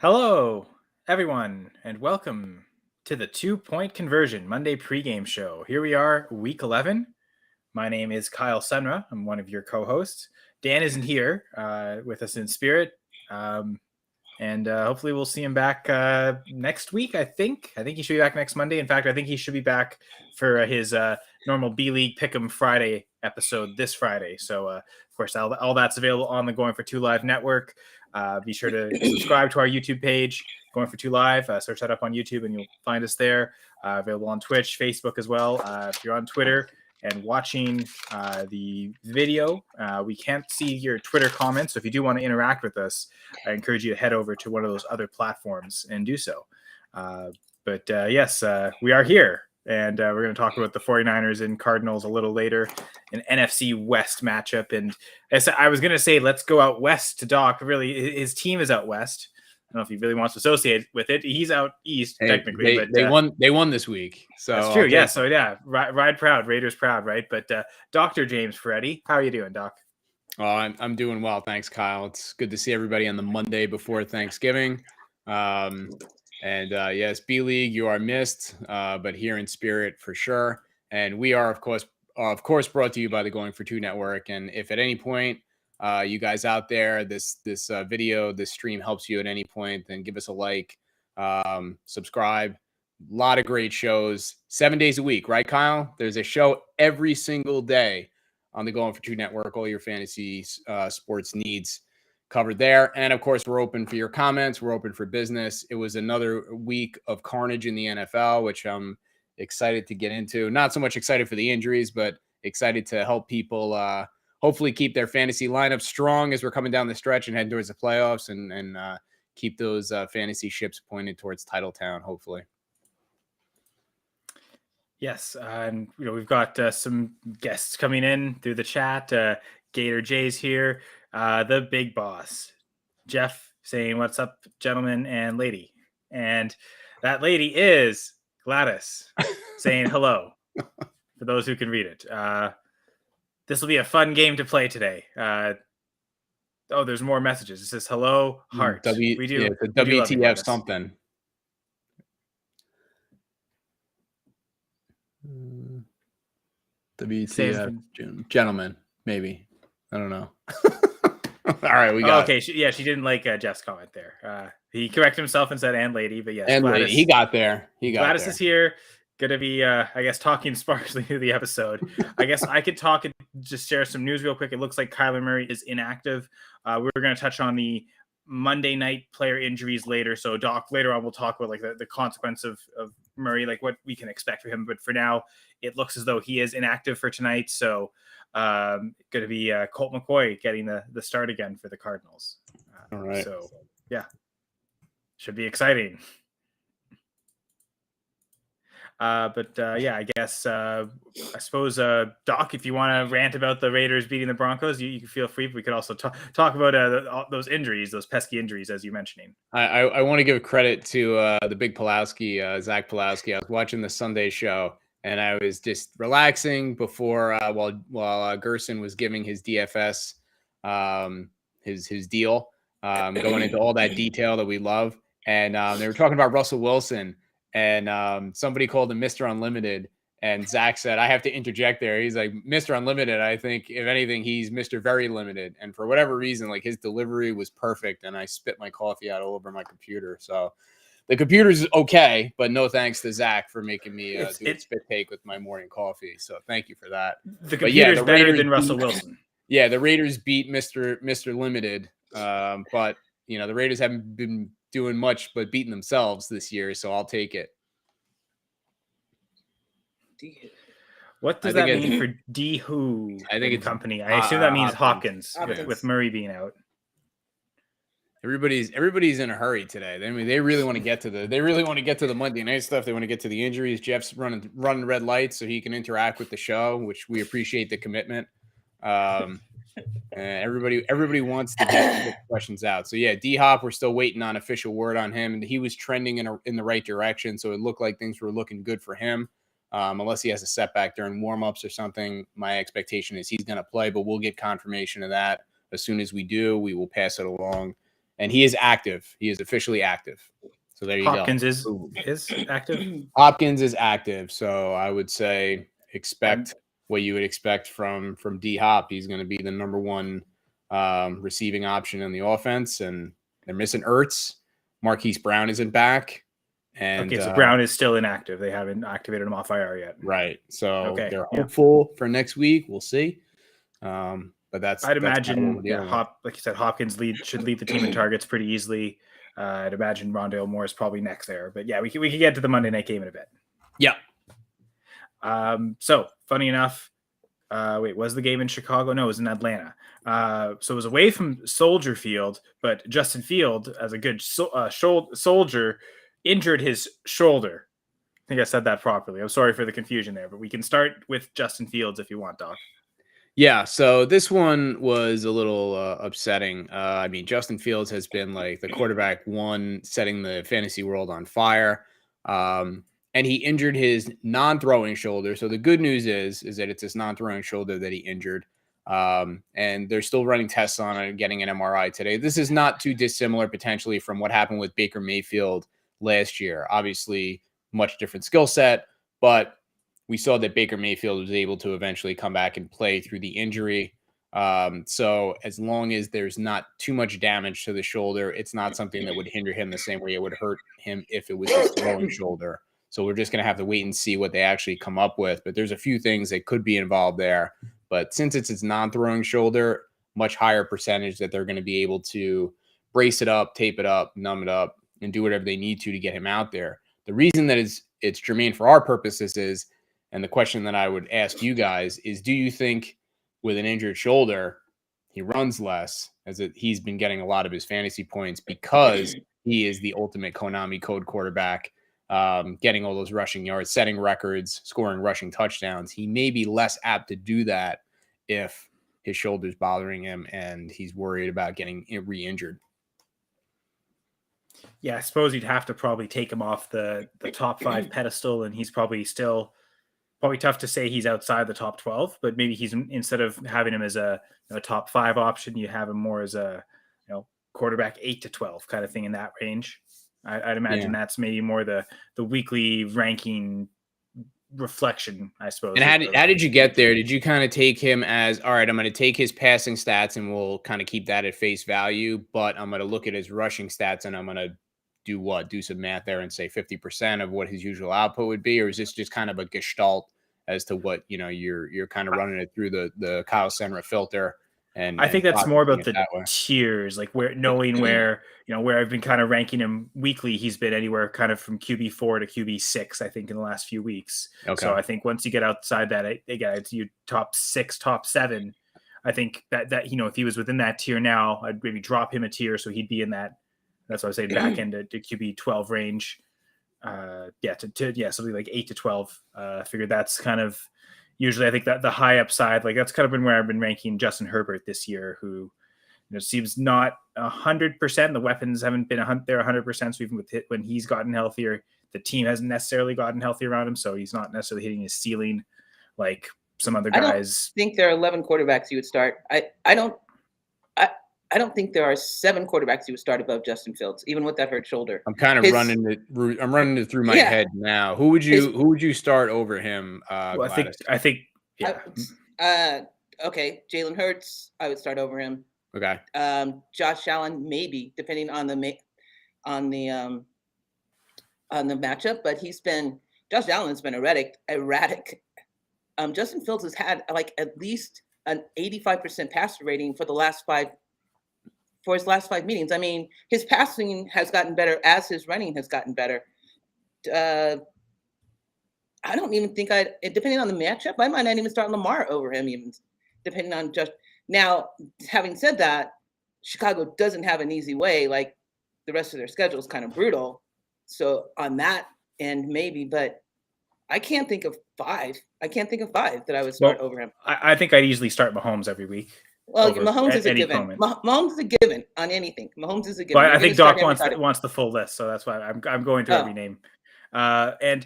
Hello, everyone, and welcome to the 2-Point Conversion Monday pregame show. Here we are, week 11. My name is Kyle Senra. I'm one of your co-hosts. Dan isn't here with us in spirit, and hopefully we'll see him back next week. I think he should be back next Monday. In fact, I think he should be back for his normal B-League Pick'em Friday episode this Friday. So, of course, all that's available on the Going for Two Live network. Be sure to subscribe to our YouTube page, Going for Two Live. Search that up on YouTube and you'll find us there. Available on Twitch, Facebook as well. If you're on Twitter and watching the video, we can't see your Twitter comments. So if you do want to interact with us, I encourage you to head over to one of those other platforms and do so. Yes, we are here. And we're going to talk about the 49ers and Cardinals a little later, an NFC West matchup. And I was going to say, let's go out west to Doc. Really, his team is out west. I don't know if he really wants to associate with it. He's out east, technically. They won this week. So that's true. Yeah. So, yeah, ride proud. Raiders proud, right? But Dr. James Ferretti, how are you doing, Doc? Oh, I'm doing well. Thanks, Kyle. It's good to see everybody on the Monday before Thanksgiving. Yes, B-League, you are missed, but here in spirit for sure. And we are, of course, brought to you by the Going for Two Network. And if at any point you guys out there, this video, this stream helps you at any point, then give us a like, subscribe. A lot of great shows, 7 days a week, right, Kyle? There's a show every single day on the Going for Two Network. All your fantasy sports needs covered there. And of course, we're open for your comments. We're open for business. It was another week of carnage in the NFL, which I'm excited to get into. Not so much excited for the injuries, but excited to help people hopefully keep their fantasy lineup strong as we're coming down the stretch and heading towards the playoffs and keep those fantasy ships pointed towards Titletown, hopefully. Yes, and we've got some guests coming in through the chat. Gator J's here. The big boss, Jeff, saying, "What's up, gentlemen and lady?" And that lady is Gladys saying hello, for those who can read it. This will be a fun game to play today. There's more messages. It says, hello, heart. We do. Yeah, the WTF something. WTF gentlemen, maybe. I don't know. All right, we got okay. She didn't like Jeff's comment there. He corrected himself and said "and lady," but yes, and Gladys, lady. He got there. Gladys is here. Gonna be, I guess, talking sparsely through the episode. I guess I could talk and just share some news real quick. It looks like Kyler Murray is inactive. We're going to touch on the Monday night player injuries later. So, Doc, later on we'll talk about like the consequence of Murray, like what we can expect for him. But for now, it looks as though he is inactive for tonight. So, going to be Colt McCoy getting the start again for the Cardinals. All right. So, yeah, should be exciting. I guess I suppose Doc, if you want to rant about the Raiders beating the Broncos, you can feel free. But we could also talk about those injuries, those pesky injuries, as you're mentioning. I want to give credit to the big Pulowski, Zach Pulowski. I was watching the Sunday show and I was just relaxing before while Gerson was giving his DFS his deal, going into all that detail that we love, and they were talking about Russell Wilson. And somebody called him Mr. Unlimited. And Zach said, I have to interject there. He's like, Mr. Unlimited, I think, if anything, he's Mr. Very Limited. And for whatever reason, like his delivery was perfect. And I spit my coffee out all over my computer. So the computer's okay, but no thanks to Zach for making me do a spit take with my morning coffee. So thank you for that. The computer's better than Russell Wilson. Yeah, the Raiders beat Mr. Limited. But, the Raiders haven't been doing much but beating themselves this year, so I'll take it. What does that mean for D Who? I think it's company. I assume that means Hopkins. With Murray being out. Everybody's in a hurry today. I mean, they really want to get to the Monday night stuff. They want to get to the injuries. Jeff's running red lights so he can interact with the show, which we appreciate the commitment. Everybody wants to get the questions out. So yeah, D-Hop, we're still waiting on official word on him, and he was trending in the right direction. So it looked like things were looking good for him. Unless he has a setback during warmups or something, my expectation is he's going to play, but we'll get confirmation of that as soon as we do. We will pass it along and he is active. He is officially active. So there you Hopkins go. is active. Hopkins is active. So I would say expect And what you would expect from D Hop. He's going to be the number one receiving option in the offense, and they're missing Ertz. Marquise Brown isn't back. And okay, so Brown is still inactive. They haven't activated him off IR yet. Right. So Okay, they're yeah. hopeful for next week. We'll see. But that's I'd kind of what imagine, we're dealing with. like you said, Hopkins should lead the team in targets pretty easily. I'd imagine Rondale Moore is probably next there. But yeah, we can get to the Monday night game in a bit. Yeah. So funny enough, was the game in Chicago? No, it was in Atlanta. So it was away from Soldier Field, but Justin Field, as a good soldier, injured his shoulder. I think I said that properly. I'm sorry for the confusion there, but we can start with Justin Fields if you want, Doc. Yeah, so this one was a little upsetting. I mean, Justin Fields has been like the quarterback one, setting the fantasy world on fire. And he injured his non-throwing shoulder. So the good news is that it's his non-throwing shoulder that he injured. And they're still running tests on it and getting an MRI today. This is not too dissimilar potentially from what happened with Baker Mayfield last year. Obviously, much different skill set, but we saw that Baker Mayfield was able to eventually come back and play through the injury. So as long as there's not too much damage to the shoulder, it's not something that would hinder him the same way it would hurt him if it was his throwing shoulder. So we're just going to have to wait and see what they actually come up with. But there's a few things that could be involved there. But since it's his non-throwing shoulder, much higher percentage that they're going to be able to brace it up, tape it up, numb it up, and do whatever they need to get him out there. The reason that it's germane for our purposes is, and the question that I would ask you guys is, do you think with an injured shoulder, he runs less, as he's been getting a lot of his fantasy points because he is the ultimate Konami code quarterback, getting all those rushing yards, setting records, scoring rushing touchdowns? He may be less apt to do that if his shoulder's bothering him and he's worried about getting re-injured. Yeah, I suppose you'd have to probably take him off the top 5 pedestal, and he's probably still tough to say he's outside the top 12, but maybe he's, instead of having him as a top 5 option, you have him more as a quarterback 8 to 12 kind of thing in that range. I'd imagine that's maybe more the weekly ranking reflection, I suppose. And how did you get there? Did you kind of take him as, all right, I'm going to take his passing stats and we'll kind of keep that at face value, but I'm going to look at his rushing stats and I'm going to do some math there and say 50% of what his usual output would be? Or is this just kind of a gestalt as to what, you're kind of running it through the Kyle Senra filter? And I think that's more about the tiers, like knowing where I've been kind of ranking him weekly. He's been anywhere kind of from QB4 to QB6, I think, in the last few weeks. Okay. So I think once you get outside that, again, it's you top 6, top 7. I think that if he was within that tier now, I'd maybe drop him a tier so he'd be in that. That's what I was saying, back end to QB 12 range. Something like 8 to 12. I figured that's kind of usually, I think that the high upside, like that's kind of been where I've been ranking Justin Herbert this year, who seems not 100%. The weapons haven't been there 100%. So even when he's gotten healthier, the team hasn't necessarily gotten healthy around him. So he's not necessarily hitting his ceiling like some other guys. I think there are 11 quarterbacks you would start. I don't think there are 7 quarterbacks you would start above Justin Fields, even with that hurt shoulder. I'm kind of running it through my head now. Who would you start over him? Well, I think. Okay, Jalen Hurts, I would start over him. Okay. Josh Allen, maybe, depending on the matchup, but Josh Allen's been erratic. Justin Fields has had like at least an 85% passer rating for his last 5 meetings. I mean, his passing has gotten better as his running has gotten better. I don't even think depending on the matchup, I might not even start Lamar over him, even depending on just now. Having said that, Chicago doesn't have an easy way. Like the rest of their schedule is kind of brutal. So on that end, maybe, but I can't think of 5. That I would start over him. I think I'd easily start Mahomes every week. Well, Mahomes is a given. Mahomes is a given on anything. Mahomes is a given. But I think Doc wants the full list, so that's why I'm going through every name. And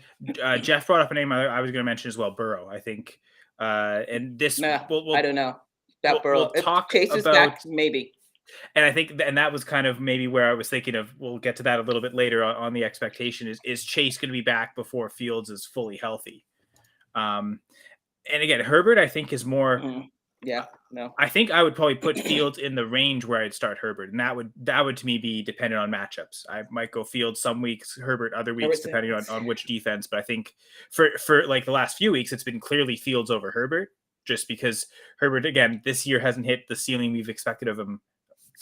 Jeff brought up a name I was going to mention as well, Burrow. I think, and this. I don't know that Burrow. Chase is back, maybe. And I think, and that was kind of maybe where I was thinking of, we'll get to that a little bit later on the expectation is Chase going to be back before Fields is fully healthy? And again, Herbert, I think is more, no. I think I would probably put Fields in the range where I'd start Herbert. And that would to me be dependent on matchups. I might go Fields some weeks, Herbert other weeks, depending on which defense. But I think for like the last few weeks, it's been clearly Fields over Herbert, just because Herbert, again, this year hasn't hit the ceiling we've expected of him.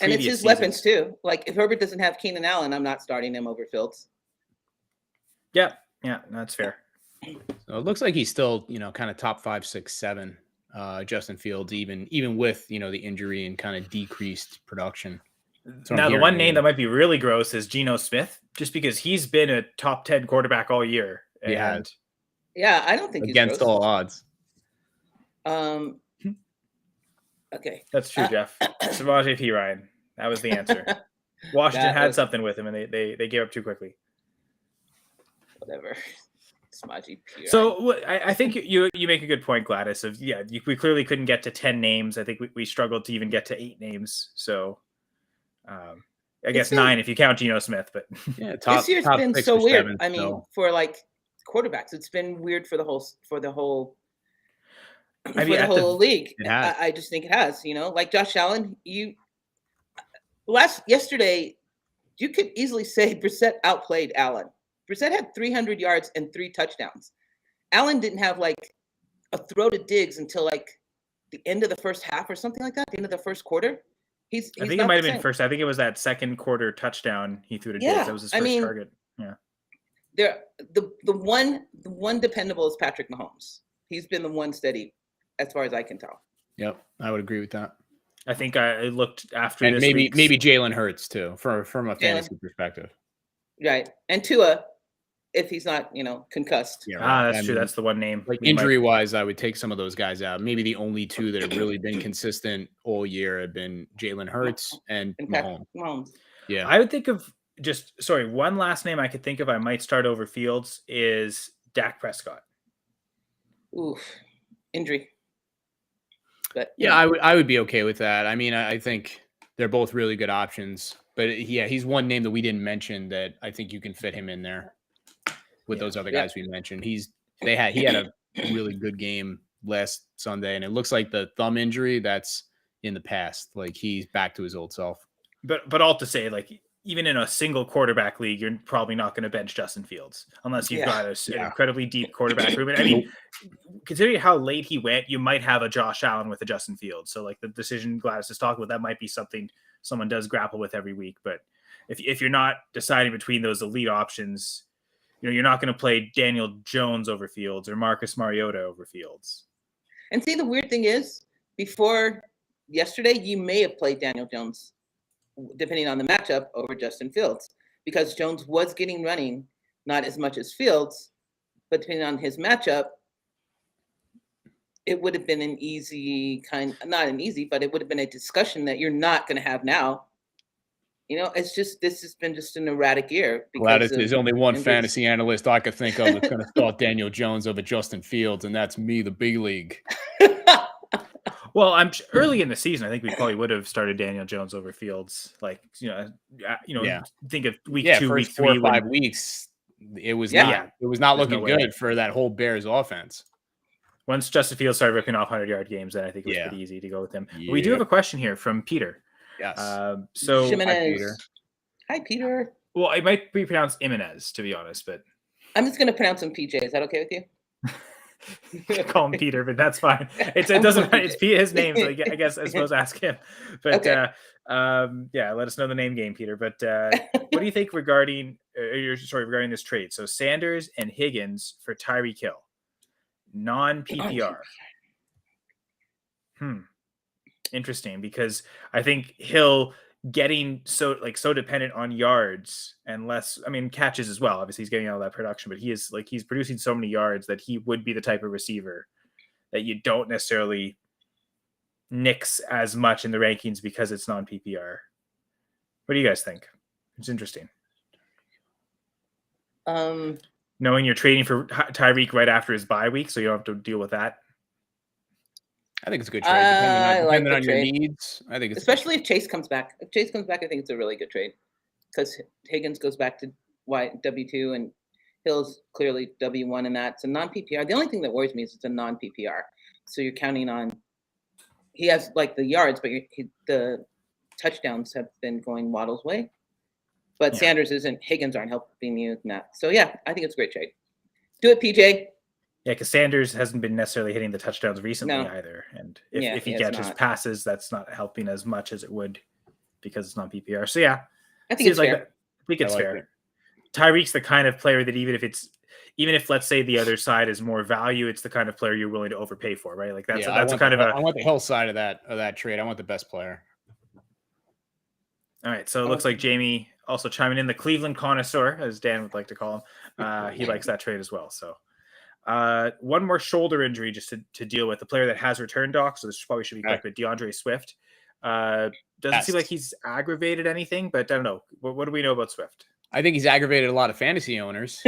And it's his weapons too. Like if Herbert doesn't have Keenan Allen, I'm not starting him over Fields. Yeah, that's fair. So it looks like he's still, kind of top 5, 6, 7. Justin Fields, even with the injury and kind of decreased production. Now the one name that might be really gross is Geno Smith, just because he's been a top 10 quarterback all year. Yeah, I don't think against all odds. Okay, that's true, Jeff. Samaje Perine, that was the answer. Washington had something with him, and they gave up too quickly. Whatever. Samaje Perine. So I think you make a good point, Gladys. We clearly couldn't get to 10 names. I think we struggled to even get to 8 names. So I guess 9 if you count Geno Smith. But yeah, this year's been so weird. I mean, for like quarterbacks, it's been weird for the whole league. I just think it has. Like Josh Allen. Yesterday, you could easily say Brissett outplayed Allen. Brissett had 300 yards and 3 touchdowns. Allen didn't have like a throw to Diggs until like the end of the first half or something like that. The end of the first quarter. I think it might have been first. I think it was that second quarter touchdown he threw to Diggs. That was his first target. Yeah. The one dependable is Patrick Mahomes. He's been the one steady, as far as I can tell. Yep, I would agree with that. I think I looked after and this maybe Jalen Hurts too, from a fantasy perspective. Right, and Tua, if he's not concussed. Yeah, that's true. That's the one name. Like injury wise, I would take some of those guys out. Maybe the only 2 that have really been consistent all year have been Jalen Hurts and Mahomes. Yeah, I would think of one last name I could think of. I might start over Fields is Dak Prescott. Oof, injury. But yeah, I would be okay with that. I mean, I think they're both really good options. But yeah, he's one name that we didn't mention that I think you can fit him in there with those other guys we mentioned. He had a really good game last Sunday, and it looks like the thumb injury that's in the past. Like he's back to his old self. But all to say, like even in a single quarterback league, you're probably not going to bench Justin Fields unless you've got an incredibly deep quarterback room. And I mean, considering how late he went, you might have a Josh Allen with a Justin Fields. So like the decision Gladys is talking about, that might be something someone does grapple with every week. But if you're not deciding between those elite options, you're not going to play Daniel Jones over Fields or Marcus Mariota over Fields. And see, the weird thing is, before yesterday, you may have played Daniel Jones, depending on the matchup, over Justin Fields, because Jones was getting running, not as much as Fields, but depending on his matchup, it would have been an easy not an easy, but it would have been a discussion that you're not going to have now. It's just, this has been just an erratic year. Gladys, there's only one fantasy analyst I could think of that's going to start Daniel Jones over Justin Fields, and that's me, the big league. Well, I'm early in the season. I think we probably would have started Daniel Jones over Fields. Like, think of week 2, week 3, 4 or 5 weeks. It was not looking good for that whole Bears offense. Once Justin Fields started ripping off 100-yard games, then I think it was pretty easy to go with him. Yeah. We do have a question here from Peter. Yes. So Hi, Peter. Well, it might be pronounced Jimenez, to be honest, but I'm just going to pronounce him PJ. Is that okay with you? Call him Peter, but that's fine. It doesn't matter. It's his name, so I guess I suppose ask him. But let us know the name game, Peter. But what do you think regarding this trade? So Sanders and Higgins for Tyreek Hill, non-PPR. Interesting, because I think Hill getting so dependent on yards and less, catches as well. Obviously he's getting all that production, but he's producing so many yards that he would be the type of receiver that you don't necessarily nix as much in the rankings because it's non-PPR. What do you guys think? It's interesting. Knowing you're trading for Tyreek right after his bye week, so you don't have to deal with that. I think it's a good trade, I like depending the on your trade. needs. I think it's Especially if Chase comes back. If Chase comes back, I think it's a really good trade because Higgins goes back to W2 and Hill's clearly W1 in that. It's a non PPR. The only thing that worries me is it's a non PPR. So you're counting on he has like the yards, but the touchdowns have been going Waddle's way. But Sanders Higgins aren't helping you in that. So yeah, I think it's a great trade. Do it, PJ. Yeah, because Sanders hasn't been necessarily hitting the touchdowns recently either. And if he catches passes, that's not helping as much as it would because it's not PPR. So yeah, I think it's fair. I think it's fair. Tyreek's the kind of player that even if let's say the other side is more value, it's the kind of player you're willing to overpay for, right? Like that's I want the Hill side of that trade. I want the best player. All right, so it looks like Jamie also chiming in, the Cleveland connoisseur, as Dan would like to call him. He likes that trade as well. So one more shoulder injury just to deal with. The player that has returned, Doc, so this probably should be quick, but DeAndre Swift. Doesn't seem like he's aggravated anything, but I don't know. What do we know about Swift? I think he's aggravated a lot of fantasy owners.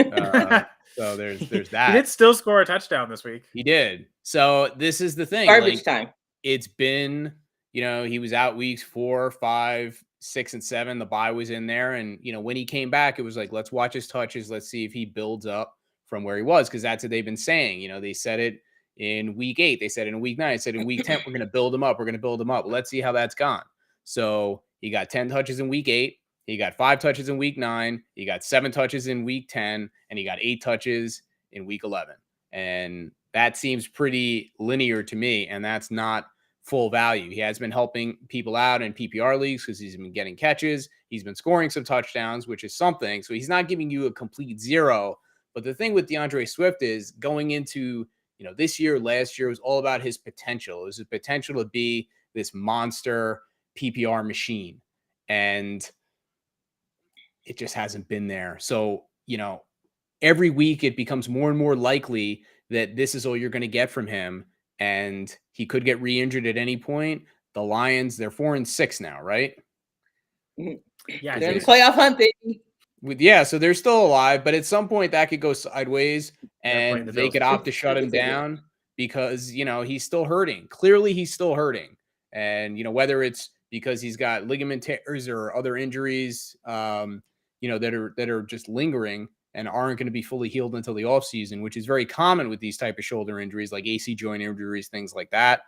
So there's that. He did still score a touchdown this week. He did. So this is the thing. Garbage time. It's been, he was out weeks 4, 5, 6, and 7. The bye was in there. And, when he came back, it was like, let's watch his touches. Let's see if he builds up from where he was. Because that's what they've been saying. They said it in week 8. They said it in week 9. They said in week 10, we're going to build him up. We're going to build him up. Let's see how that's gone. So he got 10 touches in week 8. He got 5 touches in week 9. He got 7 touches in week 10. And he got 8 touches in week 11. And that seems pretty linear to me. And that's not full value. He has been helping people out in PPR leagues because he's been getting catches. He's been scoring some touchdowns, which is something. So he's not giving you a complete zero. But the thing with DeAndre Swift is going into, this year, last year was all about his potential. It was his potential to be this monster PPR machine. And it just hasn't been there. So, every week it becomes more and more likely that this is all you're going to get from him. And he could get re-injured at any point. The Lions, they're 4-6 now, right? Yeah, they're in the playoff hunt, baby. So they're still alive, but at some point that could go sideways and they could opt to shut him down because, he's still hurting. Clearly he's still hurting. And, whether it's because he's got ligament tears or other injuries, that are just lingering and aren't going to be fully healed until the offseason, which is very common with these type of shoulder injuries, like AC joint injuries, things like that.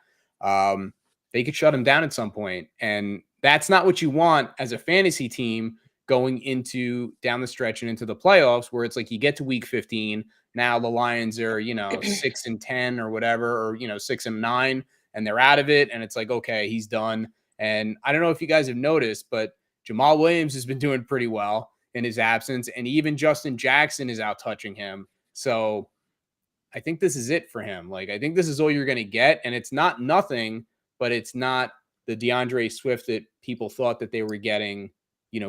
They could shut him down at some point. And that's not what you want as a fantasy team going into down the stretch and into the playoffs, where it's like you get to week 15. Now the Lions are, 6-10 or whatever, or, 6-9, and they're out of it. And it's like, okay, he's done. And I don't know if you guys have noticed, but Jamal Williams has been doing pretty well in his absence. And even Justin Jackson is out touching him. So I think this is it for him. Like, I think this is all you're going to get. And it's not nothing, but it's not the DeAndre Swift that people thought that they were getting,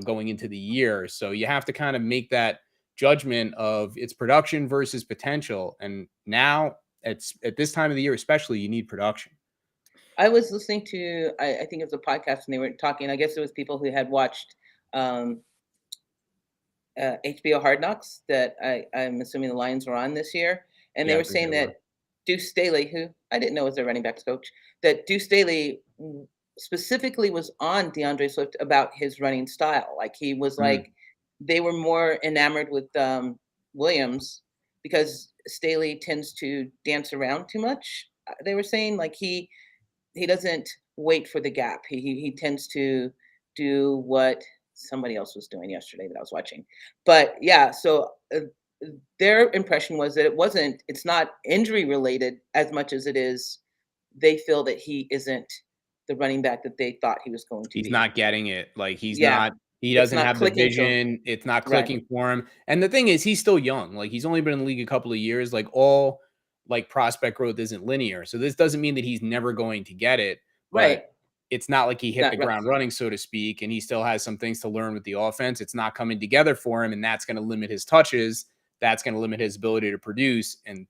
going into the year. So you have to kind of make that judgment of its production versus potential. And now at this time of the year, especially, you need production. I was listening to, I think it was a podcast, and they were talking, I guess it was people who had watched HBO Hard Knocks that I'm assuming the Lions were on this year. And they were saying that Deuce Staley, who I didn't know was their running backs coach, that Deuce Staley specifically was on DeAndre Swift about his running style. Like he was like, they were more enamored with Williams because Staley tends to dance around too much. They were saying like he doesn't wait for the gap. He tends to do what somebody else was doing yesterday that I was watching. But yeah, so their impression was that it's not injury related as much as it is they feel that he isn't the running back that they thought he was going to be. He's not getting it. Like he doesn't have the vision. It's not clicking for him. And the thing is, he's still young. Like he's only been in the league a couple of years. Like all like prospect growth isn't linear. So this doesn't mean that he's never going to get it. But it's not like he hit the ground running, so to speak, and he still has some things to learn with the offense. It's not coming together for him, and that's going to limit his touches. That's going to limit his ability to produce. And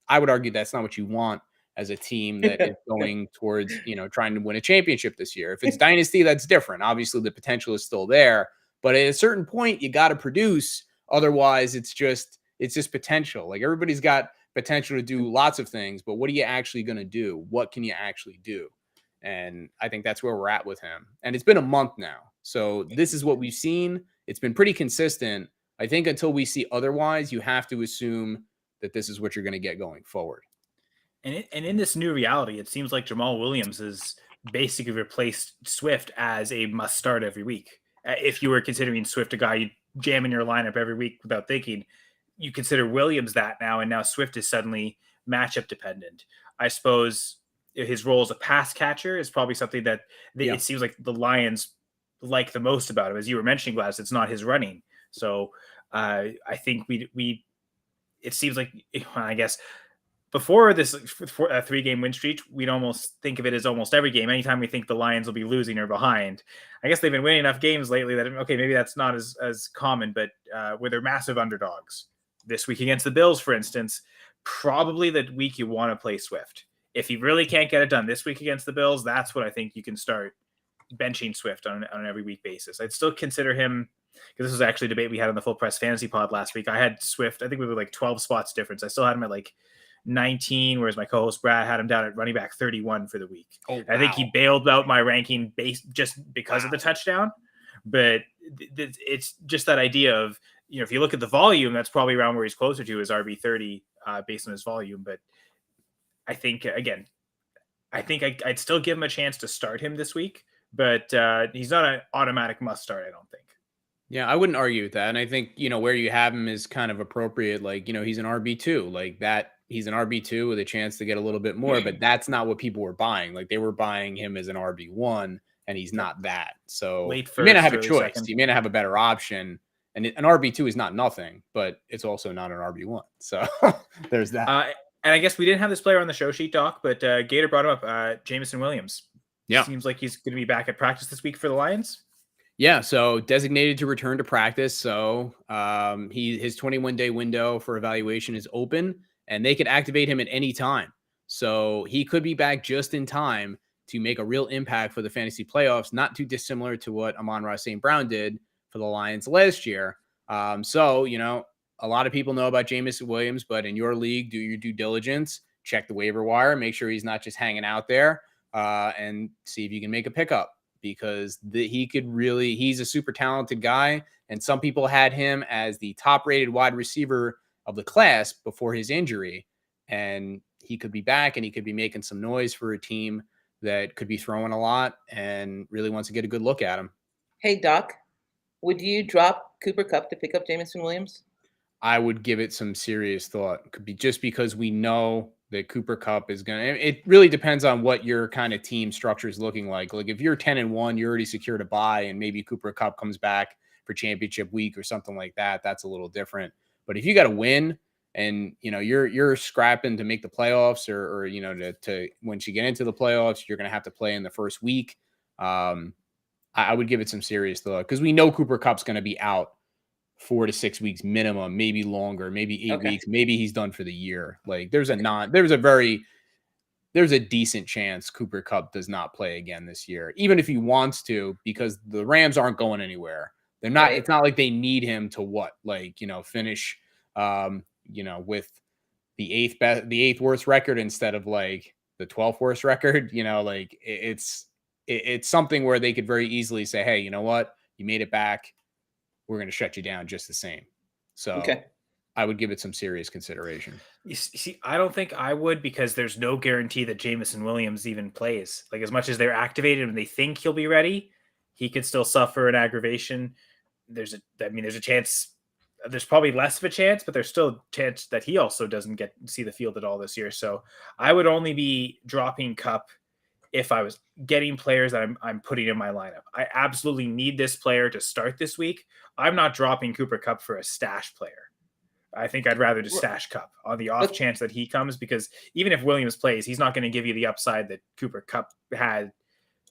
I would argue that's not what you want as a team that is going towards, trying to win a championship this year. If it's dynasty, that's different. Obviously, the potential is still there. But at a certain point, you got to produce. Otherwise, it's just potential. Like everybody's got potential to do lots of things, but what are you actually going to do? What can you actually do? And I think that's where we're at with him. And it's been a month now. So this is what we've seen. It's been pretty consistent. I think until we see otherwise, you have to assume that this is what you're going to get going forward. And in this new reality, it seems like Jamal Williams has basically replaced Swift as a must start every week. If you were considering Swift a guy you jam in your lineup every week without thinking, you consider Williams that now, and now Swift is suddenly matchup dependent. I suppose his role as a pass catcher is probably something that it seems like the Lions like the most about him. As you were mentioning, Gladys, it's not his running. So I think it seems like, I guess, before this 3-game win streak, we'd almost think of it as almost every game. Anytime we think the Lions will be losing or behind, I guess they've been winning enough games lately that, okay, maybe that's not as common, but where they're massive underdogs. This week against the Bills, for instance, probably the week you want to play Swift. If you really can't get it done this week against the Bills, that's what I think you can start benching Swift on an every week basis. I'd still consider him, because this was actually a debate we had on the Full Press Fantasy Pod last week. I had Swift, I think we were like 12 spots difference. I still had him at like 19, whereas my co-host Brad had him down at running back 31 for the week. Oh, wow. I think he bailed out my ranking just because of the touchdown. But it's just that idea of, if you look at the volume, that's probably around where he's closer to his RB 30 based on his volume. But I think, again, I'd still give him a chance to start him this week, but he's not an automatic must start, I don't think. Yeah, I wouldn't argue with that. And I think, where you have him is kind of appropriate. Like, he's an RB2 like that. He's an RB2 with a chance to get a little bit more, but that's not what people were buying. Like, they were buying him as an RB1, and he's not that. So you may not have a choice. Second. You may not have a better option. And an RB2 is not nothing, but it's also not an RB1. So there's that. And I guess we didn't have this player on the show sheet, Doc, but Gator brought him up, Jameson Williams. Yeah. Seems like he's going to be back at practice this week for the Lions. Yeah, so designated to return to practice. So his 21-day window for evaluation is open, and they could activate him at any time. So he could be back just in time to make a real impact for the fantasy playoffs, not too dissimilar to what Amon-Ra St. Brown did for the Lions last year. So, a lot of people know about Jameson Williams, but in your league, do your due diligence, check the waiver wire, make sure he's not just hanging out there, and see if you can make a pickup. Because he's a super talented guy. And some people had him as the top rated wide receiver of the class before his injury. And he could be back and he could be making some noise for a team that could be throwing a lot and really wants to get a good look at him. Hey, Doc, would you drop Cooper Kupp to pick up Jameson Williams? I would give it some serious thought. It could be just because we know that Cooper Kupp is going to, it really depends on what your kind of team structure is looking like. Like if you're 10-1, you're already secured a bye and maybe Cooper Kupp comes back for championship week or something like that. That's a little different. But if you got to win and, you're scrapping to make the playoffs or to once you get into the playoffs, you're going to have to play in the first week. I would give it some serious thought because we know Cooper Kupp's going to be out 4 to 6 weeks minimum, maybe longer, maybe 8 weeks. Maybe he's done for the year. Like there's a decent chance Cooper Kupp does not play again this year, even if he wants to, because the Rams aren't going anywhere. They're not, It's not like they need him to finish, with the eighth worst record instead of like the 12th worst record, it's something where they could very easily say, hey, you know what? You made it back. We're going to shut you down just the same. So I would give it some serious consideration. You see, I don't think I would because there's no guarantee that Jameson Williams even plays. Like as much as they're activated and they think he'll be ready, he could still suffer an aggravation. There's a chance. There's probably less of a chance, but there's still a chance that he also doesn't get to see the field at all this year. So I would only be dropping Kupp if I was getting players that I'm putting in my lineup. I absolutely need this player to start this week. I'm not dropping Cooper Kupp for a stash player. I think I'd rather just stash Kupp on the off chance that he comes, because even if Williams plays, he's not going to give you the upside that Cooper Kupp had,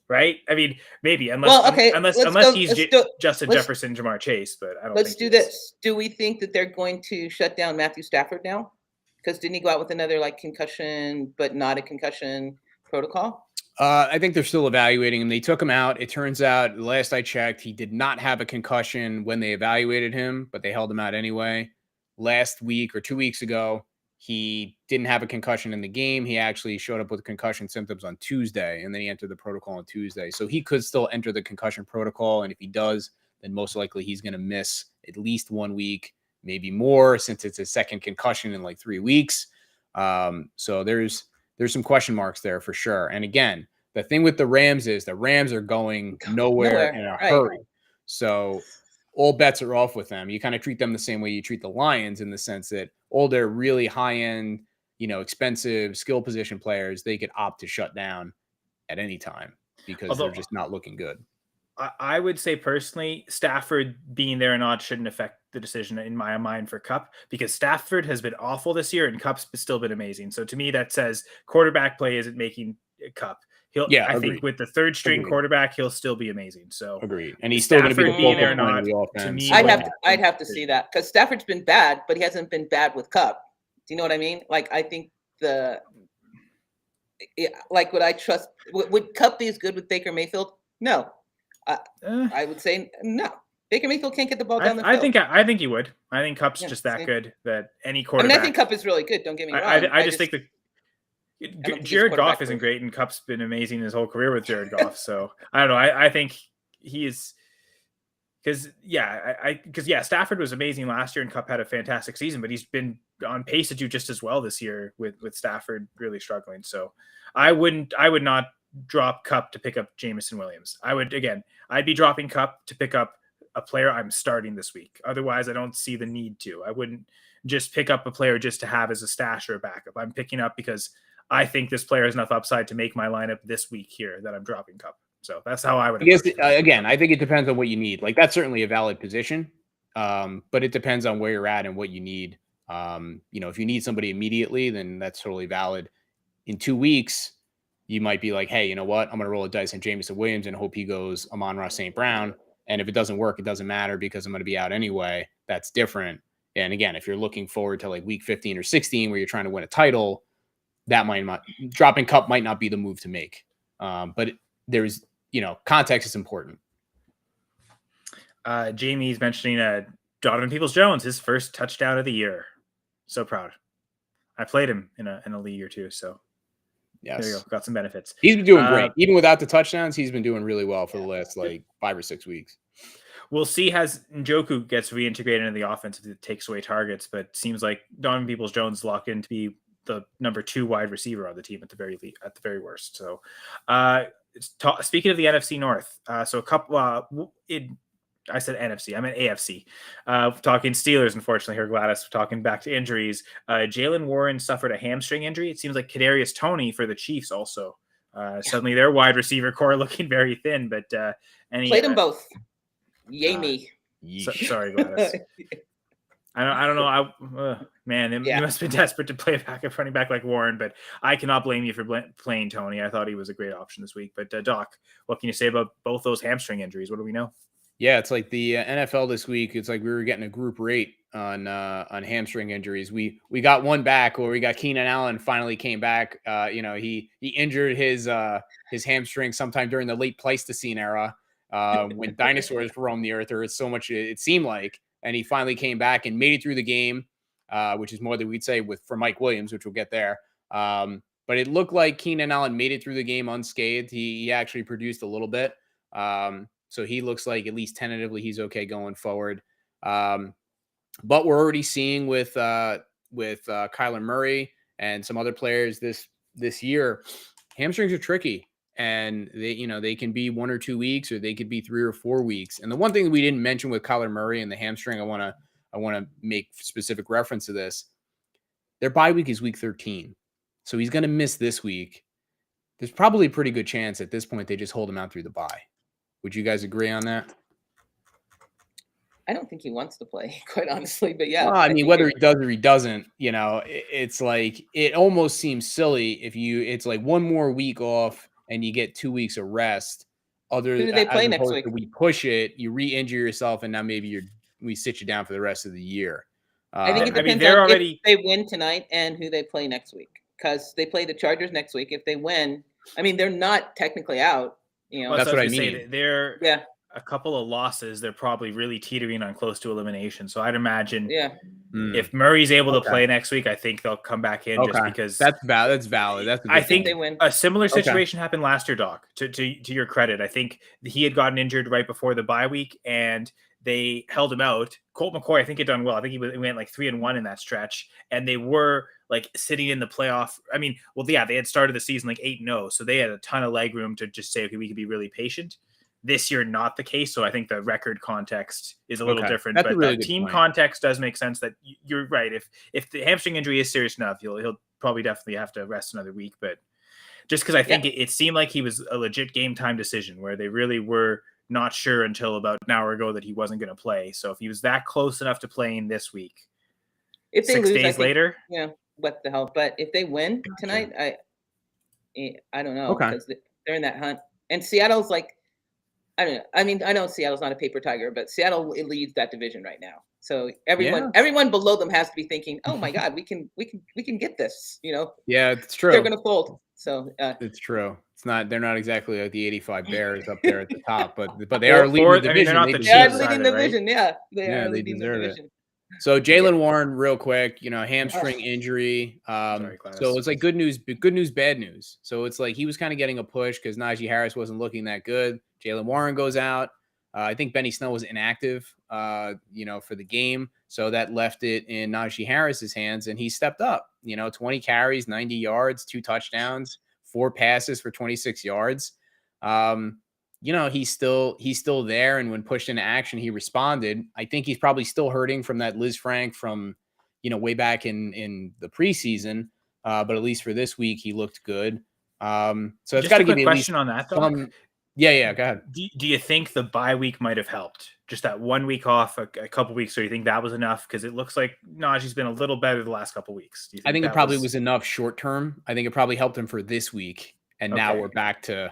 right? I mean, maybe unless he's Justin Jefferson, Jamar Chase, but I don't. Let's do this. Do we think that they're going to shut down Matthew Stafford now? Because didn't he go out with another concussion, but not a concussion protocol? I think they're still evaluating him. They took him out. It turns out, last I checked, he did not have a concussion when they evaluated him, but they held him out anyway. Last week or 2 weeks ago, he didn't have a concussion in the game. He actually showed up with concussion symptoms on Tuesday, and then he entered the protocol on Tuesday. So he could still enter the concussion protocol. And if he does, then most likely he's going to miss at least 1 week, maybe more, since it's his second concussion in like 3 weeks. So there's some question marks there for sure. And again, the thing with the Rams is the Rams are going nowhere in a hurry. So all bets are off with them. You kind of treat them the same way you treat the Lions, in the sense that all their really high-end, expensive skill position players, they could opt to shut down at any time because they're just not looking good. I would say personally, Stafford being there or not shouldn't affect the decision in my mind for Kupp, because Stafford has been awful this year and Kupp's still been amazing. So to me, that says quarterback play isn't making Kupp. I think with the third string quarterback, he'll still be amazing. So agreed. And he's still going to be the focal point of the offense. To me, I'd have to see that, because Stafford's been bad, but he hasn't been bad with Kupp. Do you know what I mean? Like, I think would I trust? Would Kupp be as good with Baker Mayfield? No. I would say no. Baker Mayfield can't get the ball down the field. I think he would. I think Kupp's just that good that any quarterback. I think Kupp is really good. Don't get me wrong. I just think that Jared Goff isn't great, and Kupp's been amazing his whole career with Jared Goff. So I don't know. I think he is, because Stafford was amazing last year, and Kupp had a fantastic season, but he's been on pace to do just as well this year with Stafford really struggling. So I would not drop Kupp to pick up Jameson Williams. I'd be dropping Kupp to pick up a player I'm starting this week. Otherwise, I don't see the need to. I wouldn't just pick up a player just to have as a stash or a backup. I'm picking up because I think this player has enough upside to make my lineup this week here that I'm dropping Kupp. So that's how I would. I guess, again, I think it depends on what you need. Like, that's certainly a valid position, but it depends on where you're at and what you need. If you need somebody immediately, then that's totally valid. In 2 weeks, you might be like, hey, you know what? I'm going to roll a dice on Jameson Williams and hope he goes Amon-Ra St. Brown. And if it doesn't work, it doesn't matter because I'm going to be out anyway. That's different. And again, if you're looking forward to like week 15 or 16 where you're trying to win a title, that might not, dropping Kupp might not be the move to make. But there's, context is important. Jamie's mentioning Donovan Peoples-Jones, his first touchdown of the year. So proud. I played him in a league or two, so yes, there you go. Got some benefits. He's been doing great. Even without the touchdowns, he's been doing really well for the last 5 or 6 weeks. We'll see as Njoku gets reintegrated into the offense if it takes away targets, but seems like Donovan Peoples-Jones locked in to be the number 2 wide receiver on the team at the very worst. So speaking of the NFC North, so a couple I said NFC. I meant AFC. Talking Steelers, unfortunately, here, Gladys. Talking back to injuries. Jalen Warren suffered a hamstring injury. It seems like Kadarius Toney for the Chiefs also. Suddenly, their wide receiver core looking very thin. But played them both. Yay me. Sorry, Gladys. I don't know. You must have been desperate to play a backup running back like Warren, but I cannot blame you for playing Toney. I thought he was a great option this week. But Doc, what can you say about both those hamstring injuries? What do we know? Yeah, it's like the NFL this week. It's like we were getting a group rate on hamstring injuries. We got one back, or we got Keenan Allen finally came back. He injured his hamstring sometime during the late Pleistocene era when dinosaurs roamed the earth, or so much it seemed like. And he finally came back and made it through the game, which is more than we'd say for Mike Williams, which we'll get there. But it looked like Keenan Allen made it through the game unscathed. He actually produced a little bit. So he looks like, at least tentatively, he's okay going forward. But we're already seeing with Kyler Murray and some other players this year, hamstrings are tricky, and they can be 1 or 2 weeks, or they could be 3 or 4 weeks. And the one thing we didn't mention with Kyler Murray and the hamstring, I want to make specific reference to this. Their bye week is week 13, so he's going to miss this week. There's probably a pretty good chance at this point they just hold him out through the bye. Would you guys agree on that? I don't think he wants to play, quite honestly, but yeah. Well, I mean, whether he does or he doesn't, it's like, it almost seems silly if it's like 1 more week off and you get 2 weeks of rest. Who do they play next week? We push it, you re-injure yourself, and now maybe we sit you down for the rest of the year. I think it depends on if they win tonight and who they play next week, because they play the Chargers next week. If they win, I mean, they're not technically out. That's what I mean. They're a couple of losses. They're probably really teetering on close to elimination. So I'd imagine If Murray's able to Okay. play next week, I think they'll come back in just because that's valid. That's valid. That's a I good think They point. win. a similar situation happened last year, Doc. To your credit, I think he had gotten injured right before the bye week, and they held him out. Colt McCoy, I think, had done well. I think he went like 3-1 in that stretch, and they were like sitting in the playoff. I mean, well, yeah, they had started the season like 8-0, so they had a ton of leg room to just say, okay, we could be really patient. This year, not the case. So I think the record context is a little different, That's a but really the good team point. context does make sense. That you're right. If the hamstring injury is serious enough, he'll probably definitely have to rest another week. But just because I think it seemed like he was a legit game time decision where they really were not sure until about an hour ago that he wasn't going to play. So if he was that close enough to playing this week, If they 6 lose, days I think, later, what the hell? But if they win tonight, I don't know because they're in that hunt. And Seattle's like, I don't know. I mean, I know Seattle's not a paper tiger, but Seattle leads that division right now. So everyone below them has to be thinking, "Oh my God, we can get this." Yeah, it's true. They're gonna fold. So it's true. They're not exactly like the 85 Bears up there at the top, but they are leading the division. I mean, they're not the they are Chiefs leading either, the right? division. Yeah, they Yeah, are they leading the deserve it. division. So Jalen Warren, real quick, hamstring injury. Sorry, So it's like good news, bad news. So it's like he was kind of getting a push because Najee Harris wasn't looking that good. Jalen Warren goes out. I think Benny Snell was inactive, for the game. So that left it in Najee Harris's hands, and he stepped up. 20 carries, 90 yards, 2 touchdowns, 4 passes for 26 yards. He's still there, and when pushed into action, he responded. I think he's probably still hurting from that Liz Frank from, way back in the preseason. But at least for this week, he looked good. So it's got to give you at least question on that, Doc. Yeah, go ahead. Do you think the bye week might have helped? Just that 1 week off, a couple weeks, or you think that was enough? Because it looks like Najee's been a little better the last couple weeks. I think it probably was enough short term. I think it probably helped him for this week, and now we're back to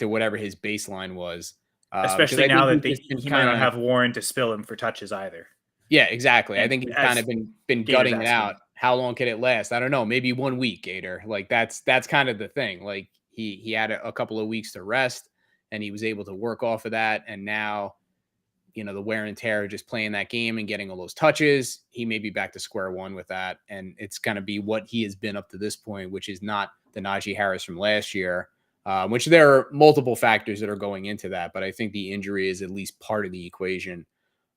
whatever his baseline was. Especially now that he might not have Warren to spill him for touches either. Yeah, exactly. I think he's kind of been gutting it out. How long can it last? I don't know. Maybe 1 week, Gator. Like that's kind of the thing. Like he had a couple of weeks to rest, and he was able to work off of that. And now, the wear and tear of just playing that game and getting all those touches, he may be back to square one with that. And it's going to be what he has been up to this point, which is not the Najee Harris from last year, which there are multiple factors that are going into that. But I think the injury is at least part of the equation.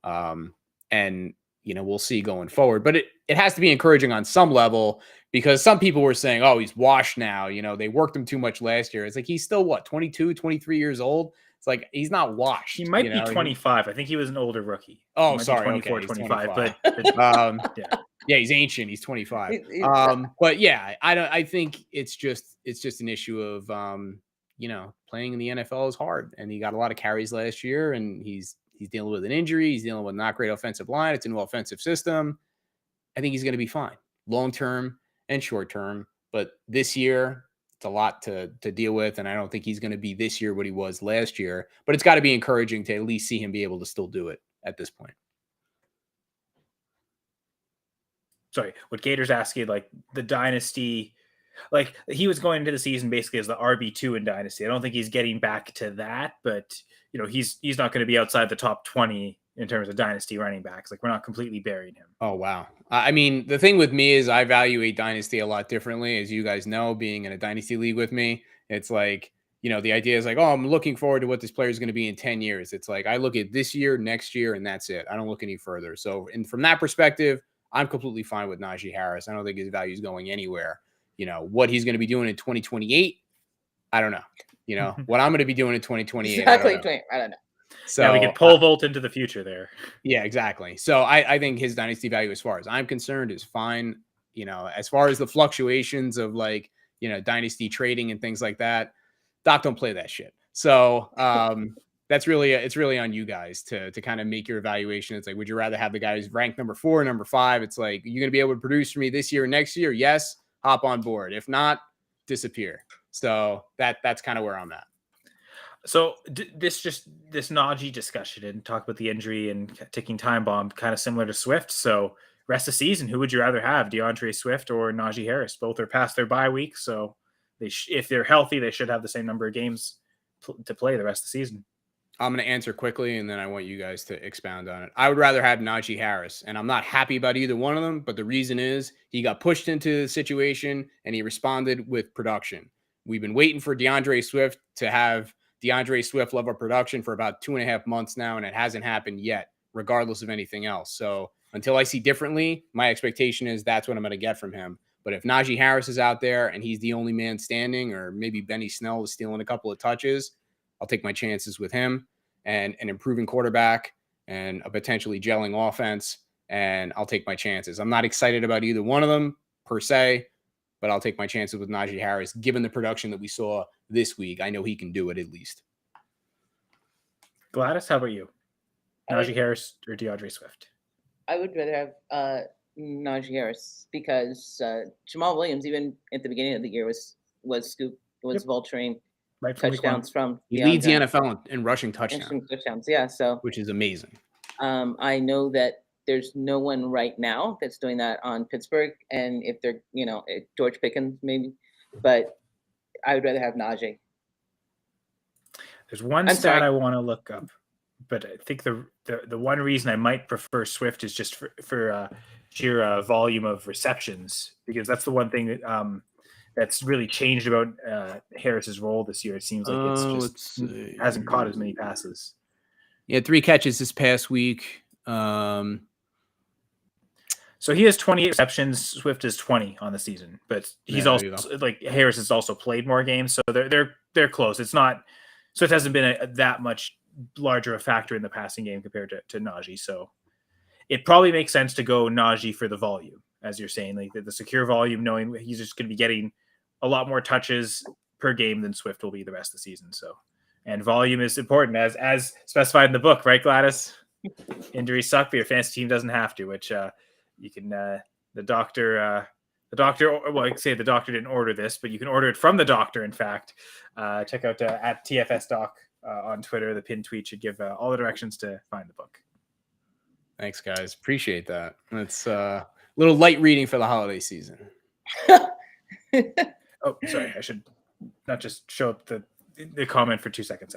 And we'll see going forward. But it has to be encouraging on some level, because some people were saying, oh, he's washed now. They worked him too much last year. It's like he's still, 22, 23 years old? It's like he's not washed. He might be 25. I think he was an older rookie. Oh, sorry. 24, okay, 25. 25. But yeah, he's ancient. He's 25. But yeah, I think it's just an issue of, playing in the NFL is hard. And he got a lot of carries last year, and he's dealing with an injury. He's dealing with not great offensive line. It's a new offensive system. I think he's going to be fine long-term and short-term. But this year, it's a lot to deal with. And I don't think he's going to be this year what he was last year. But it's got to be encouraging to at least see him be able to still do it at this point. Sorry, what Gator's asking, like the dynasty, like he was going into the season basically as the RB2 in dynasty. I don't think he's getting back to that, but he's not going to be outside the top 20 in terms of dynasty running backs. Like we're not completely burying him. Oh, wow. I mean, the thing with me is I evaluate dynasty a lot differently, as you guys know, being in a dynasty league with me. It's like, the idea is like, oh, I'm looking forward to what this player is going to be in 10 years. It's like, I look at this year, next year, and that's it. I don't look any further. So, and from that perspective, I'm completely fine with Najee Harris. I don't think his value is going anywhere. What he's going to be doing in 2028, I don't know. What I'm going to be doing in 2028, exactly. I don't know. So we could pole vault into the future there. Yeah, exactly. So I think his dynasty value, as far as I'm concerned, is fine. As far as the fluctuations of like, dynasty trading and things like that, Doc don't play that shit. So it's really on you guys to kind of make your evaluation. It's like, would you rather have the guy who's ranked number 4, number 5? It's like, you're going to be able to produce for me this year, next year? Yes, hop on board. If not, disappear. So that's kind of where I'm at. So this Najee discussion and talk about the injury and ticking time bomb, kind of similar to Swift. So rest of the season, who would you rather have, DeAndre Swift or Najee Harris? Both are past their bye week, so if they're healthy, they should have the same number of games to play the rest of the season. I'm going to answer quickly, and then I want you guys to expound on it. I would rather have Najee Harris, and I'm not happy about either one of them, but the reason is he got pushed into the situation, and he responded with production. We've been waiting for DeAndre Swift to have DeAndre Swift level production for about 2.5 months now, and it hasn't happened yet, regardless of anything else. So until I see differently, my expectation is that's what I'm going to get from him. But if Najee Harris is out there and he's the only man standing, or maybe Benny Snell is stealing a couple of touches, I'll take my chances with him and an improving quarterback and a potentially gelling offense, and I'll take my chances. I'm not excited about either one of them per se, but I'll take my chances with Najee Harris, given the production that we saw this week. I know he can do it at least. Gladys, how about you? Najee Harris or DeAndre Swift? I would rather have Najee Harris because Jamal Williams, even at the beginning of the year, was vulturing touchdowns from. He leads the NFL in rushing touchdowns. Yeah, so which is amazing. I know that there's no one right now that's doing that on Pittsburgh, and if they're George Pickens maybe, but I would rather have Najee. There's one stat I want to look up, but I think the one reason I might prefer Swift is just for sheer volume of receptions, because that's the one thing that that's really changed about Harris's role this year. It seems like hasn't caught as many passes. Yeah, 3 catches this past week. So he has 28 receptions. Swift is 20 on the season, but he's also like Harris has also played more games, so they're close. It's not Swift hasn't been that much larger a factor in the passing game compared to Najee. So it probably makes sense to go Najee for the volume, as you're saying, like the secure volume, knowing he's just going to be getting a lot more touches per game than Swift will be the rest of the season. So, and volume is important as specified in the book, right, Gladys? Injuries suck, but your fantasy team doesn't have to, which you can, the doctor, well, I say the doctor didn't order this, but you can order it from the doctor. In fact, check out at TFS Doc on Twitter. The pinned tweet should give all the directions to find the book. Thanks, guys. Appreciate that. That's a little light reading for the holiday season. Oh, sorry. I should not just show up the comment for 2 seconds.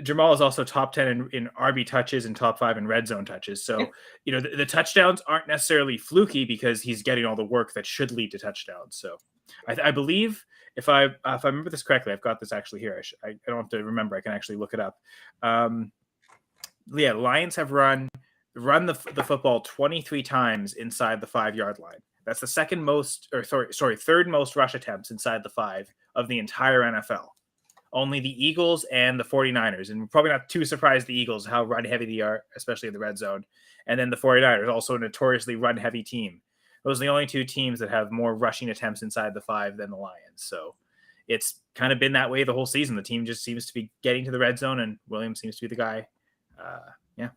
Jamal is also top 10 in RB touches and top 5 in red zone touches. So, the touchdowns aren't necessarily fluky because he's getting all the work that should lead to touchdowns. So I believe if I remember this correctly, I've got this actually here. I don't have to remember. I can actually look it up. Yeah, Lions have run the football 23 times inside the 5-yard line. That's the third most rush attempts inside the 5 of the entire NFL. Only the Eagles and the 49ers. And we're probably not too surprised the Eagles, how run heavy they are, especially in the red zone. And then the 49ers, also a notoriously run heavy team. Those are the only 2 teams that have more rushing attempts inside the 5 than the Lions. So it's kind of been that way the whole season. The team just seems to be getting to the red zone, and Williams seems to be the guy. Yeah.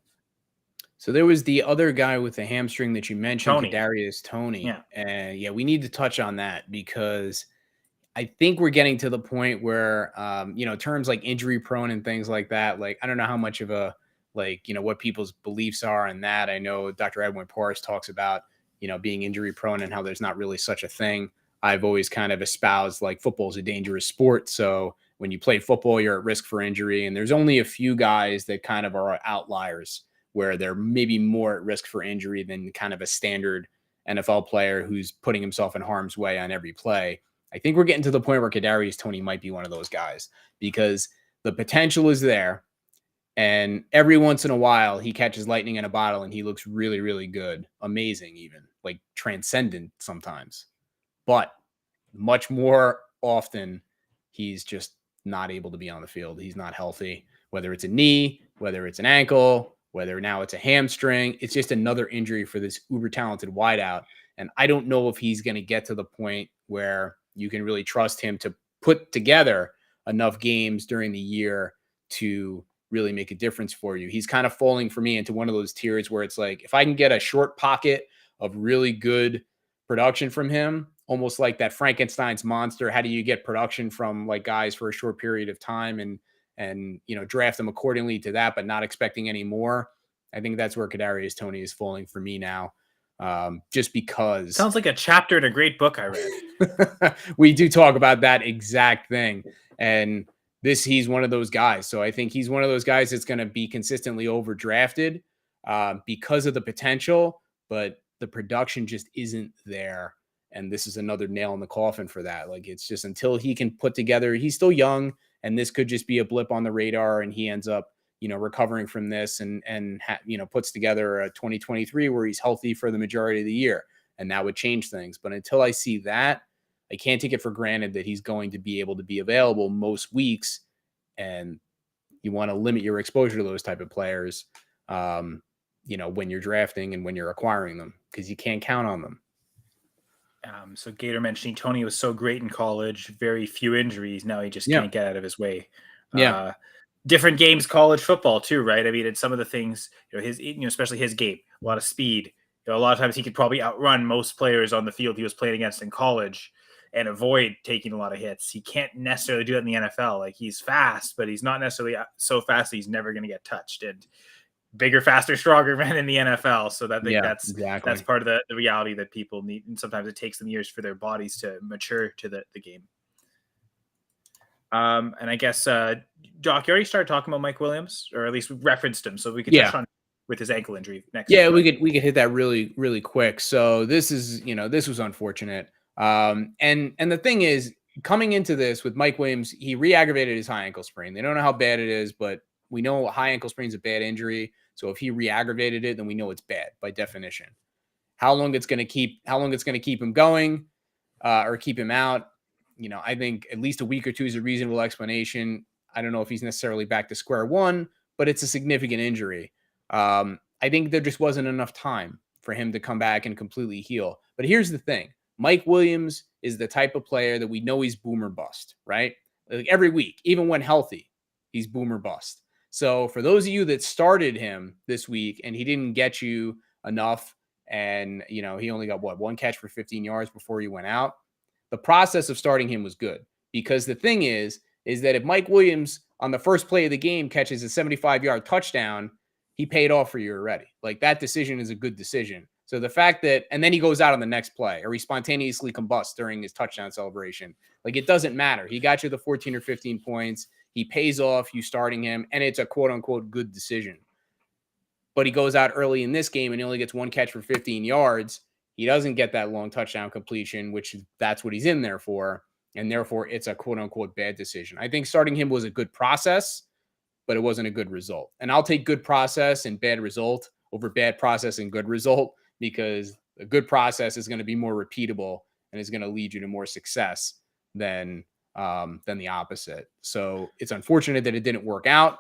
So there was the other guy with the hamstring that you mentioned, Kadarius Toney. Yeah. And we need to touch on that because I think we're getting to the point where, terms like injury prone and things like that, like, I don't know how much of a, what people's beliefs are in that. I know Dr. Edwin Porras talks about, being injury prone and how there's not really such a thing. I've always kind of espoused like football is a dangerous sport. So when you play football, you're at risk for injury. And there's only a few guys that kind of are outliers where they're maybe more at risk for injury than kind of a standard NFL player who's putting himself in harm's way on every play. I think we're getting to the point where Kadarius Toney might be one of those guys because the potential is there. And every once in a while, he catches lightning in a bottle and he looks really, really good. Amazing, even like transcendent sometimes. But much more often, he's just not able to be on the field. He's not healthy, whether it's a knee, whether it's an ankle, whether now it's a hamstring. It's just another injury for this uber talented wideout. And I don't know if he's going to get to the point where you can really trust him to put together enough games during the year to really make a difference for you. He's kind of falling for me into one of those tiers where it's like, if I can get a short pocket of really good production from him, almost like that Frankenstein's monster, how do you get production from like guys for a short period of time and draft them accordingly to that, but not expecting any more? I think that's where Kadarius Toney is falling for me now. Just because sounds like a chapter in a great book I read. We do talk about that exact thing. And he's one of those guys. So I think he's one of those guys that's going to be consistently overdrafted because of the potential, but the production just isn't there. And this is another nail in the coffin for that. Like, it's just until he can put together, he's still young, and this could just be a blip on the radar, and he ends up, recovering from this and puts together a 2023 where he's healthy for the majority of the year, and that would change things. But until I see that, I can't take it for granted that he's going to be able to be available most weeks. And you want to limit your exposure to those type of players, when you're drafting and when you're acquiring them, because you can't count on them. So Gator mentioning Tony was so great in college, very few injuries. Now he just can't get out of his way. Yeah. Different games, college football too, right? I mean, it's some of the things, especially his game, a lot of speed. A lot of times he could probably outrun most players on the field he was playing against in college and avoid taking a lot of hits. He can't necessarily do that in the NFL. Like, he's fast, but he's not necessarily so fast that he's never going to get touched. And bigger, faster, stronger men in the NFL. So that's part of the reality that people need. And sometimes it takes them years for their bodies to mature to the game. And I guess, Doc, you already started talking about Mike Williams, or at least referenced him. So we could touch on with his ankle injury next. Yeah, we could hit that really, really quick. So this is, this was unfortunate. And the thing is, coming into this with Mike Williams, he re-aggravated his high ankle sprain. They don't know how bad it is, but we know high ankle sprain is a bad injury. So if he re-aggravated it, then we know it's bad by definition. How long it's going to keep him going, or keep him out, I think at least a week or two is a reasonable explanation. I don't know if he's necessarily back to square one, but it's a significant injury. I think there just wasn't enough time for him to come back and completely heal. But here's the thing. Mike Williams is the type of player that we know he's boom or bust, right? Like, every week, even when healthy, he's boom or bust. So for those of you that started him this week and he didn't get you enough, and, he only got one catch for 15 yards before he went out, the process of starting him was good, because the thing is that if Mike Williams on the first play of the game catches a 75-yard touchdown, he paid off for you already. Like, that decision is a good decision. So the fact that, and then he goes out on the next play, or he spontaneously combusts during his touchdown celebration, like, it doesn't matter. He got you the 14 or 15 points. He pays off you starting him, and it's a quote unquote good decision. But he goes out early in this game and he only gets one catch for 15 yards. He doesn't get that long touchdown completion, which that's what he's in there for. And therefore, it's a quote unquote bad decision. I think starting him was a good process, but it wasn't a good result. And I'll take good process and bad result over bad process and good result, because a good process is going to be more repeatable and is going to lead you to more success than the opposite. So it's unfortunate that it didn't work out,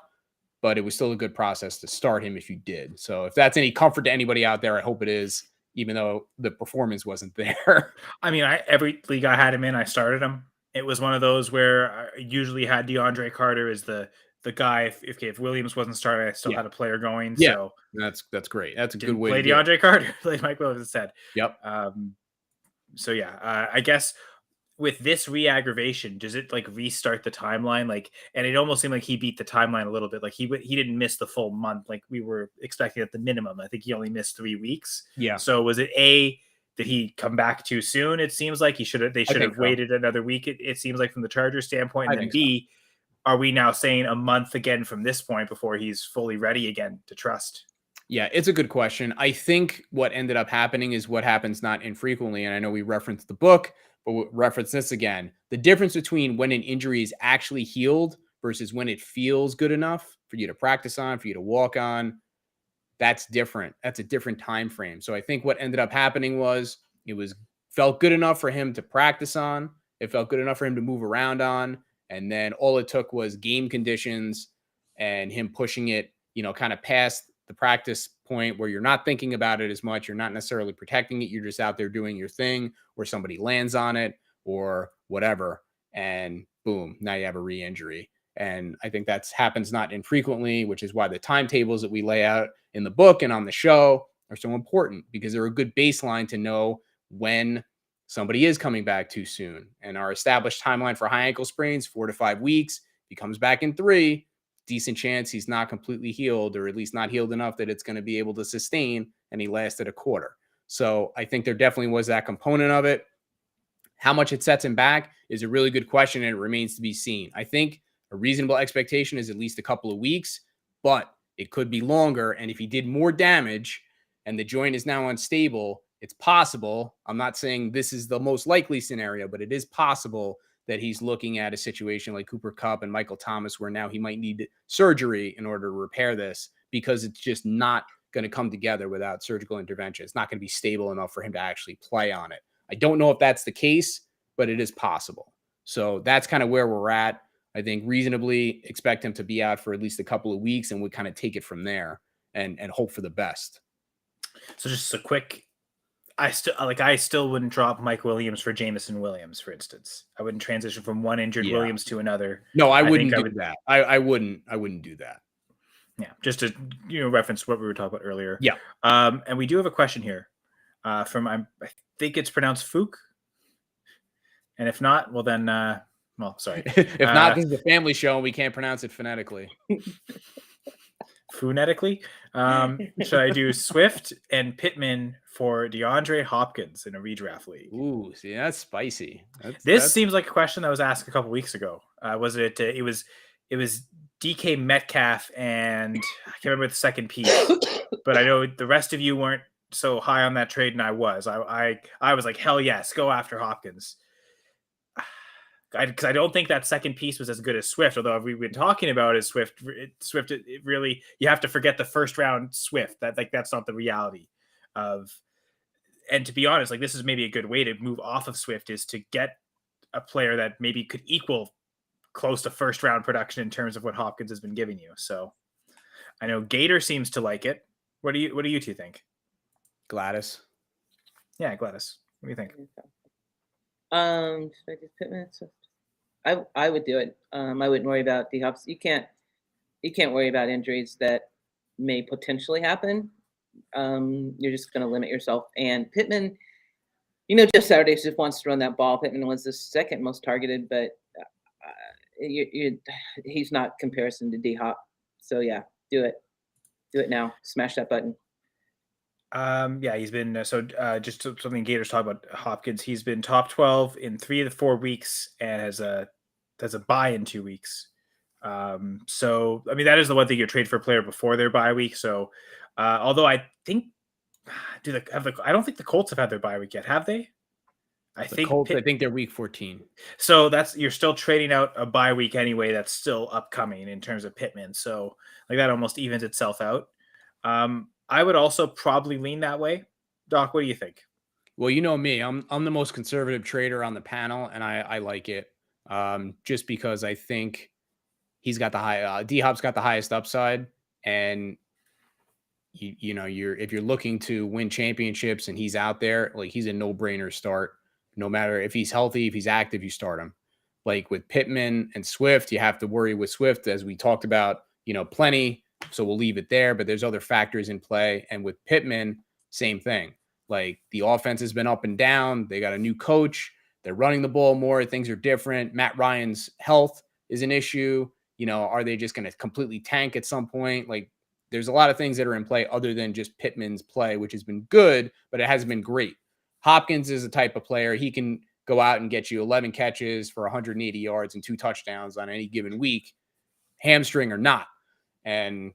but it was still a good process to start him if you did. So if that's any comfort to anybody out there, I hope it is, even though the performance wasn't there. I mean, every league I had him in, I started him. It was one of those where I usually had DeAndre Carter as the guy. If Williams wasn't started, I still had a player going. Yeah, so that's great. That's a good way play to DeAndre Carter, like Mike Williams said. Yep. So yeah, I guess with this re-aggravation, does it like restart the timeline? Like, and it almost seemed like he beat the timeline a little bit. Like he didn't miss the full month like we were expecting at the minimum. I think he only missed 3 weeks. Yeah. So was it did he come back too soon? It seems like they should have waited another week. It seems like from the Chargers standpoint. And then B, are we now saying a month again from this point before he's fully ready again to trust? Yeah, it's a good question. I think what ended up happening is what happens not infrequently. And I know we referenced the book, but we'll reference this again. The difference between when an injury is actually healed versus when it feels good enough for you to practice on, for you to walk on, that's different. That's a different time frame. So I think what ended up happening was felt good enough for him to practice on. It felt good enough for him to move around on. And then all it took was game conditions and him pushing it, kind of past the practice point where you're not thinking about it as much. You're not necessarily protecting it. You're just out there doing your thing, where somebody lands on it or whatever. And boom, now you have a re-injury. And I think that happens not infrequently, which is why the timetables that we lay out in the book and on the show are so important, because they're a good baseline to know when somebody is coming back too soon. And our established timeline for high ankle sprains, 4 to 5 weeks. If he comes back in 3, decent chance he's not completely healed, or at least not healed enough that it's going to be able to sustain, and he lasted a quarter. So I think there definitely was that component of it. How much it sets him back is a really good question, and it remains to be seen. I think A reasonable expectation is at least a couple of weeks, but it could be longer. And if he did more damage and the joint is now unstable, it's possible. I'm not saying this is the most likely scenario, but it is possible that he's looking at a situation like Cooper Kupp and Michael Thomas, where now he might need surgery in order to repair this, because it's just not going to come together without surgical intervention. It's not going to be stable enough for him to actually play on it. I don't know if that's the case, but it is possible. So that's kind of where we're at. I think reasonably expect him to be out for at least a couple of weeks, and we kind of take it from there and hope for the best. So just a quick, I still wouldn't drop Mike Williams for Jameson Williams, for instance. I wouldn't transition from one injured Williams to another. No, I wouldn't do that. I wouldn't do that. Yeah, just to reference what we were talking about earlier. Yeah. And we do have a question here from I think it's pronounced Fook. And if not, well then, sorry. If not, this is a family show and we can't pronounce it phonetically. Phonetically, should I do Swift and Pittman for DeAndre Hopkins in a redraft league? Ooh, see, that's spicy. This seems like a question that was asked a couple weeks ago. Was it? It was DK Metcalf, and I can't remember the second piece, but I know the rest of you weren't so high on that trade, and I was. I was like, hell yes, go after Hopkins. Because I don't think that second piece was as good as Swift, although we've been talking about is Swift. It really, you have to forget the first round Swift. That's not the reality of. And to be honest, this is maybe a good way to move off of Swift, is to get a player that maybe could equal close to first round production in terms of what Hopkins has been giving you. So I know Gator seems to like it. What do you two think? Gladys. Yeah, Gladys. What do you think? Should I just Pittman? I would do it. I wouldn't worry about D-Hops. You can't worry about injuries that may potentially happen. You're just going to limit yourself. And Pittman, Jeff Saturdays just wants to run that ball. Pittman was the second most targeted, but he's not comparison to D-Hop. So yeah, do it. Do it now. Smash that button. Yeah, he's been just something Gators talk about Hopkins. He's been top 12 in 3 of the 4 weeks and has a bye in 2 weeks. So I mean, that is the one thing you trade for a player before their bye week. So although I think I don't think the Colts have had their bye week yet, have they? I think they're week 14. So you're still trading out a bye week anyway. That's still upcoming in terms of Pittman. So that almost evens itself out. I would also probably lean that way. Doc, what do you think? Well, you know me, I'm the most conservative trader on the panel, and I like it just because I think he's got the D-Hop's got the highest upside, and if you're looking to win championships and he's out there, he's a no-brainer start. No matter if he's healthy, if he's active, you start him. With Pittman and Swift, you have to worry with Swift, as we talked about, plenty. So we'll leave it there, but there's other factors in play. And with Pittman, same thing. The offense has been up and down. They got a new coach. They're running the ball more. Things are different. Matt Ryan's health is an issue. Are they just going to completely tank at some point? There's a lot of things that are in play other than just Pittman's play, which has been good, but it hasn't been great. Hopkins is a type of player. He can go out and get you 11 catches for 180 yards and 2 touchdowns on any given week, hamstring or not. And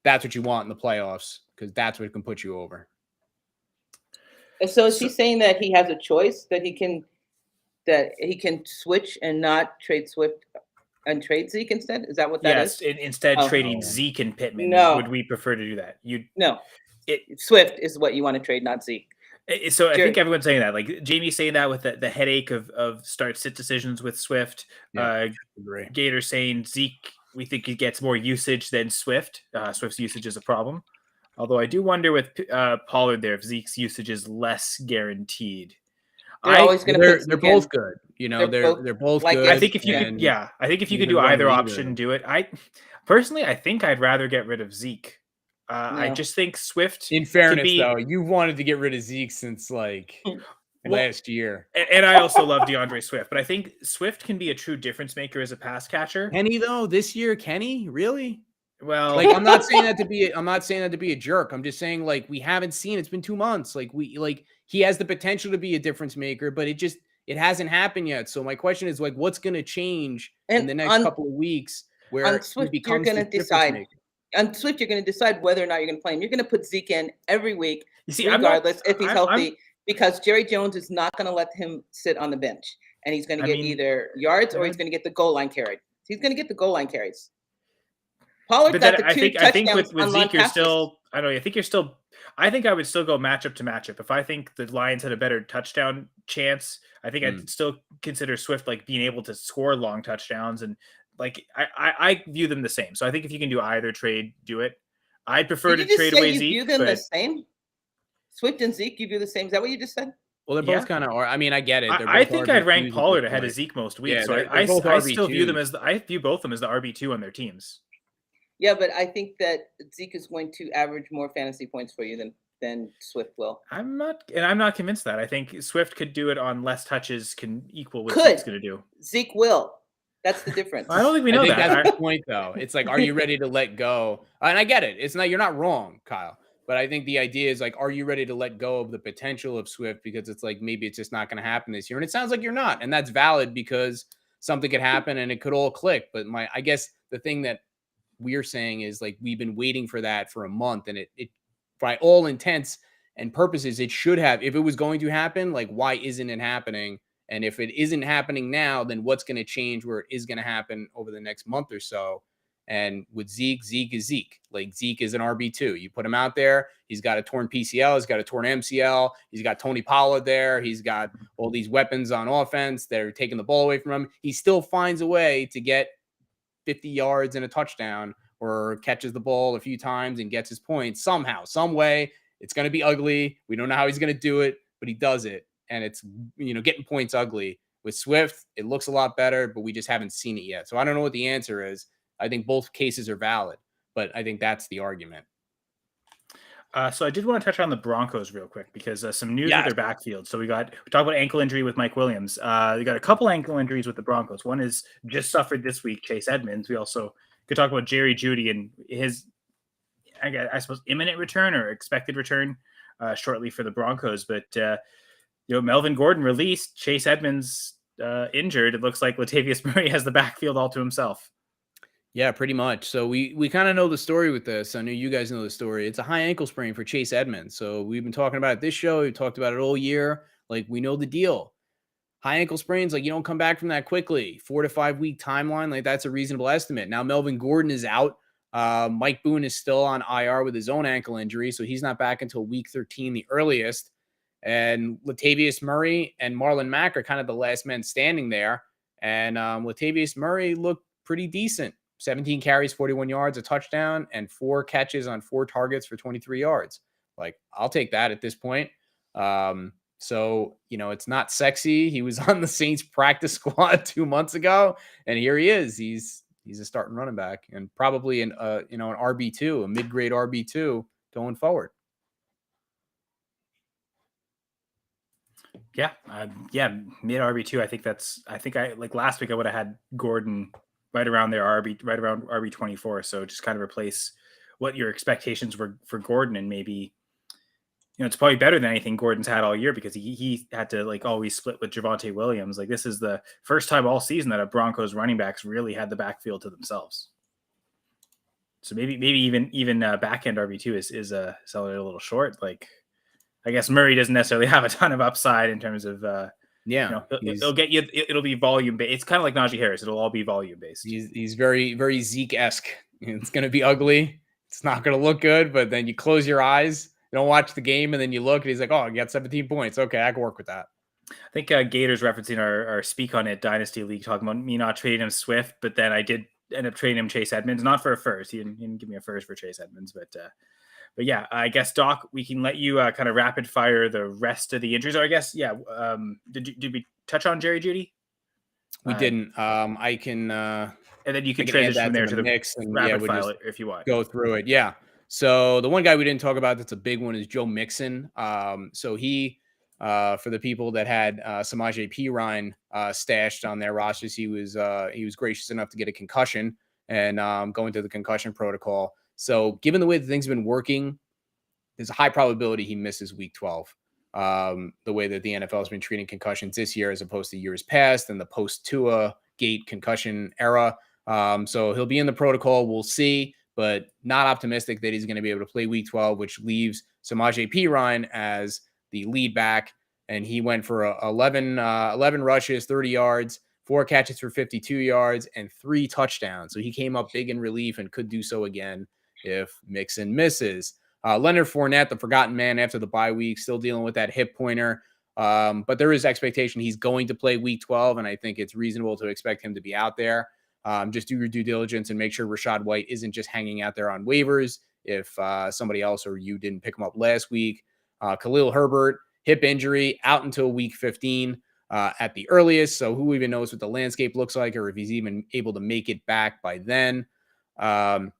that's what you want in the playoffs, because that's what can put you over. So is he saying that he has a choice, that he can switch and not trade Swift and trade Zeke instead? Is that what that is? Yes, instead trading Zeke and Pittman. No. Would we prefer to do that? No. Swift is what you want to trade, not Zeke. So I think everyone's saying that. Jamie's saying that with the headache of start-sit decisions with Swift. Yeah, Gator saying Zeke, we think he gets more usage than Swift. Swift's usage is a problem. Although I do wonder with Pollard there if Zeke's usage is less guaranaguared. They're both good. They're both good. I think if you could do either option, do it. I think I'd rather get rid of Zeke. I just think Swift. In fairness, though, you wanted to get rid of Zeke since last year. And I also love DeAndre Swift, but I think Swift can be a true difference maker as a pass catcher. Kenny, though, this year, Kenny, really? Well, I'm not saying that to be a jerk. I'm just saying we haven't seen. It's been 2 months. He has the potential to be a difference maker, but it it hasn't happened yet. So my question is like, what's going to change in And the next couple of weeks where on he Swift, you're becomes going the to difference decide. maker? On Swift, you're going to decide whether or not you're going to play him. You're going to put Zeke in every week, You see, regardless if he's I'm healthy, because Jerry Jones is not going to let him sit on the bench, and he's going to get either yards or he's going to get the goal line carried. He's going to get the goal line carries. Pollard but got then the two touchdowns with on long Zeke, you're passes. still. I don't know. I think I would still go matchup to matchup. If I think the Lions had a better touchdown chance, I think I'd still consider Swift like being able to score long touchdowns, and like I view them the same. So I think if you can do either trade, do it. I'd prefer Did to you just trade say away you Zeke. view them but the same? Swift and Zeke, you view the same. Is that what you just said? Well, they're both kind of. I mean, I get it. They're both I think I'd rank RB2s at Pollard this ahead of point. Zeke most weeks. Yeah, So they're both I still view them RB2s. as I view both of them as the RB2 on their teams. Yeah, but I think that Zeke is going to average more fantasy points for you than Swift will. I'm not convinced that. I think Swift could do it on less touches, can equal what Zeke's going to do. Zeke will. That's the difference. I don't think we know I think that. that's the point, though. It's like, are you ready to let go? And I get it. It's not. You're not wrong, Kyle. But I think the idea is like, are you ready to let go of the potential of Swift? Because it's like maybe it's just not going to happen this year, and it sounds like you're not, and that's valid because something could happen and it could all click. But I guess the thing that we're saying is like we've been waiting for that for a month, and it by all intents and purposes it should have. If it was going to happen, like why isn't it happening? And if it isn't happening now, then what's going to change where it is going to happen over the next month or so? And with Zeke is Zeke. Like Zeke is an RB2. You put him out there. He's got a torn PCL. He's got a torn MCL. He's got Tony Pollard there. He's got all these weapons on offense that are taking the ball away from him. He still finds a way to get 50 yards and a touchdown or catches the ball a few times and gets his points somehow, some way. It's going to be ugly. We don't know how he's going to do it, but he does it. And it's, getting points ugly. With Swift, it looks a lot better, but we just haven't seen it yet. So I don't know what the answer is. I think both cases are valid, but I think that's the argument. So I did want to touch on the Broncos real quick because some news with their backfield. So we talked about ankle injury with Mike Williams. We got a couple ankle injuries with the Broncos. One is just suffered this week, Chase Edmonds. We also could talk about Jerry Jeudy and his, I suppose, imminent return or expected return shortly for the Broncos. But Melvin Gordon released, Chase Edmonds injured. It looks like Latavius Murray has the backfield all to himself. Yeah, pretty much. So we kind of know the story with this. I know you guys know the story. It's a high ankle sprain for Chase Edmonds. So we've been talking about it this show. We've talked about it all year. Like, we know the deal. High ankle sprains, like, you don't come back from that quickly. 4 to 5 week timeline, like, that's a reasonable estimate. Now Melvin Gordon is out. Mike Boone is still on IR with his own ankle injury, so he's not back until week 13, the earliest. And Latavius Murray and Marlon Mack are kind of the last men standing there. And Latavius Murray looked pretty decent. 17 carries, 41 yards, a touchdown, and 4 catches on 4 targets for 23 yards. Like, I'll take that at this point. So, it's not sexy. He was on the Saints practice squad 2 months ago, and here he is. He's a starting running back and probably an RB2, a mid-grade RB2 going forward. Yeah, mid RB2. I think like last week I would have had Gordon right around RB24. So just kind of replace what your expectations were for Gordon, and maybe it's probably better than anything Gordon's had all year because he had to like always split with Javonte Williams. Like, this is the first time all season that a Broncos running backs really had the backfield to themselves. So maybe even back end RB2 is selling it a little short. Like, I guess Murray doesn't necessarily have a ton of upside in terms of it'll get you. It'll be volume based. It's kind of like Najee Harris. It'll all be volume based. He's very, very Zeke-esque. It's going to be ugly. It's not going to look good. But then you close your eyes, you don't watch the game, and then you look, and he's like, "Oh, you got 17 points. Okay, I can work with that." I think Gators referencing our Speak On It Dynasty League talking about me not trading him Swift, but then I did end up trading him Chase Edmonds, not for a first. He didn't give me a first for Chase Edmonds, but yeah, I guess, Doc, we can let you kind of rapid fire the rest of the injuries. Or I guess, yeah. Did we touch on Jerry Jeudy? We didn't. I can. And then you can transition from there to the mix and rapid file if you want. Go through it. Yeah. So the one guy we didn't talk about that's a big one is Joe Mixon. So he, for the people that had Samaje Perine stashed on their rosters, he was gracious enough to get a concussion and go into the concussion protocol. So given the way that things have been working, there's a high probability he misses week 12. the way that the NFL has been treating concussions this year as opposed to years past and the post-Tua gate concussion era. So he'll be in the protocol. We'll see, but not optimistic that he's going to be able to play week 12, which leaves Samaje Perine as the lead back. And he went for 11 rushes, 30 yards, 4 catches for 52 yards, and 3 touchdowns. So he came up big in relief and could do so again if Mixon misses. Leonard Fournette, the forgotten man after the bye week, still dealing with that hip pointer. But there is expectation he's going to play week 12, and I think it's reasonable to expect him to be out there. Just do your due diligence and make sure Rachaad White isn't just hanging out there on waivers if somebody else or you didn't pick him up last week. Khalil Herbert, hip injury, out until week 15 at the earliest. So who even knows what the landscape looks like or if he's even able to make it back by then. Clyde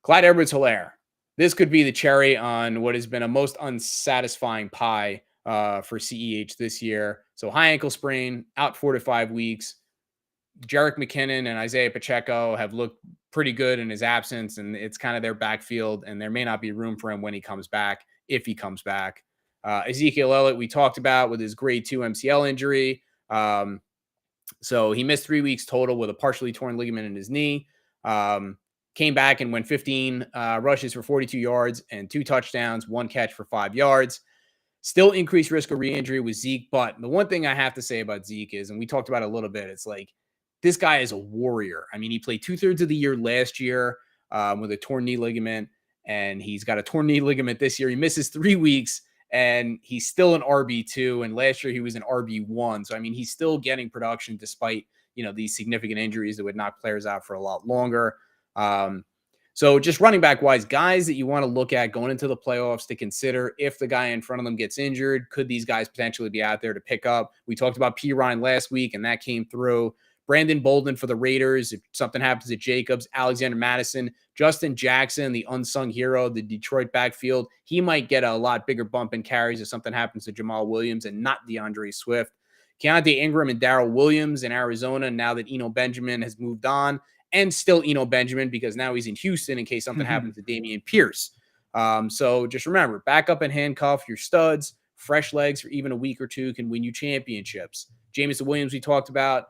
Edwards-Helaire. This could be the cherry on what has been a most unsatisfying pie for CEH this year. So high ankle sprain, out 4 to 5 weeks. Jerick McKinnon and Isaiah Pacheco have looked pretty good in his absence, and it's kind of their backfield, and there may not be room for him when he comes back, if he comes back. Ezekiel Elliott, we talked about with his grade 2 MCL injury. So he missed 3 weeks total with a partially torn ligament in his knee. Came back and went 15 rushes for 42 yards and 2 touchdowns, 1 catch for 5 yards. Still increased risk of re-injury with Zeke. But the one thing I have to say about Zeke is, and we talked about it a little bit, it's like this guy is a warrior. I mean, he played 2/3 of the year last year with a torn knee ligament, and he's got a torn knee ligament this year. He misses 3 weeks, and he's still an RB2. And last year he was an RB1. So, I mean, he's still getting production despite, these significant injuries that would knock players out for a lot longer. So just running back wise, guys that you want to look at going into the playoffs to consider if the guy in front of them gets injured, could these guys potentially be out there to pick up? We talked about Perine last week and that came through. Brandon Bolden for the Raiders. If something happens at Jacobs, Alexander Madison, Justin Jackson, the unsung hero, the Detroit backfield, he might get a lot bigger bump in carries if something happens to Jamal Williams and not DeAndre Swift. Keontae Ingram and Darrell Williams in Arizona now that Eno Benjamin has moved on. And still Eno Benjamin because now he's in Houston in case something happens to Dameon Pierce. So just remember, back up and handcuff your studs. Fresh legs for even a week or two can win you championships. Jameson Williams we talked about.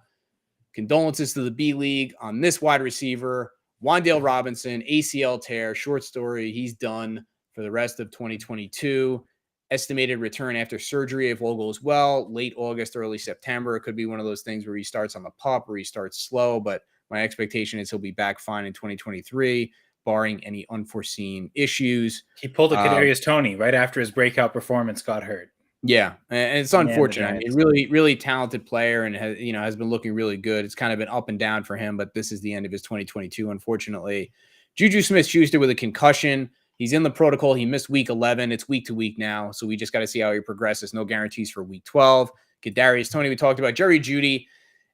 Condolences to the B League on this wide receiver. Wan'Dale Robinson, ACL tear, short story. He's done for the rest of 2022. Estimated return after surgery if all goes well, late August, early September. It could be one of those things where he starts on the pup or he starts slow, but my expectation is he'll be back fine in 2023, barring any unforeseen issues. He pulled a Kadarius Toney right after his breakout performance got hurt. Yeah, and it's unfortunate. I mean, really, really talented player, and has been looking really good. It's kind of been up and down for him, but this is the end of his 2022, unfortunately. Juju Smith-Schuster with a concussion. He's in the protocol. He missed week 11. It's week to week now, so we just got to see how he progresses. No guarantees for week 12. Kadarius Toney, we talked about. Jerry Jeudy,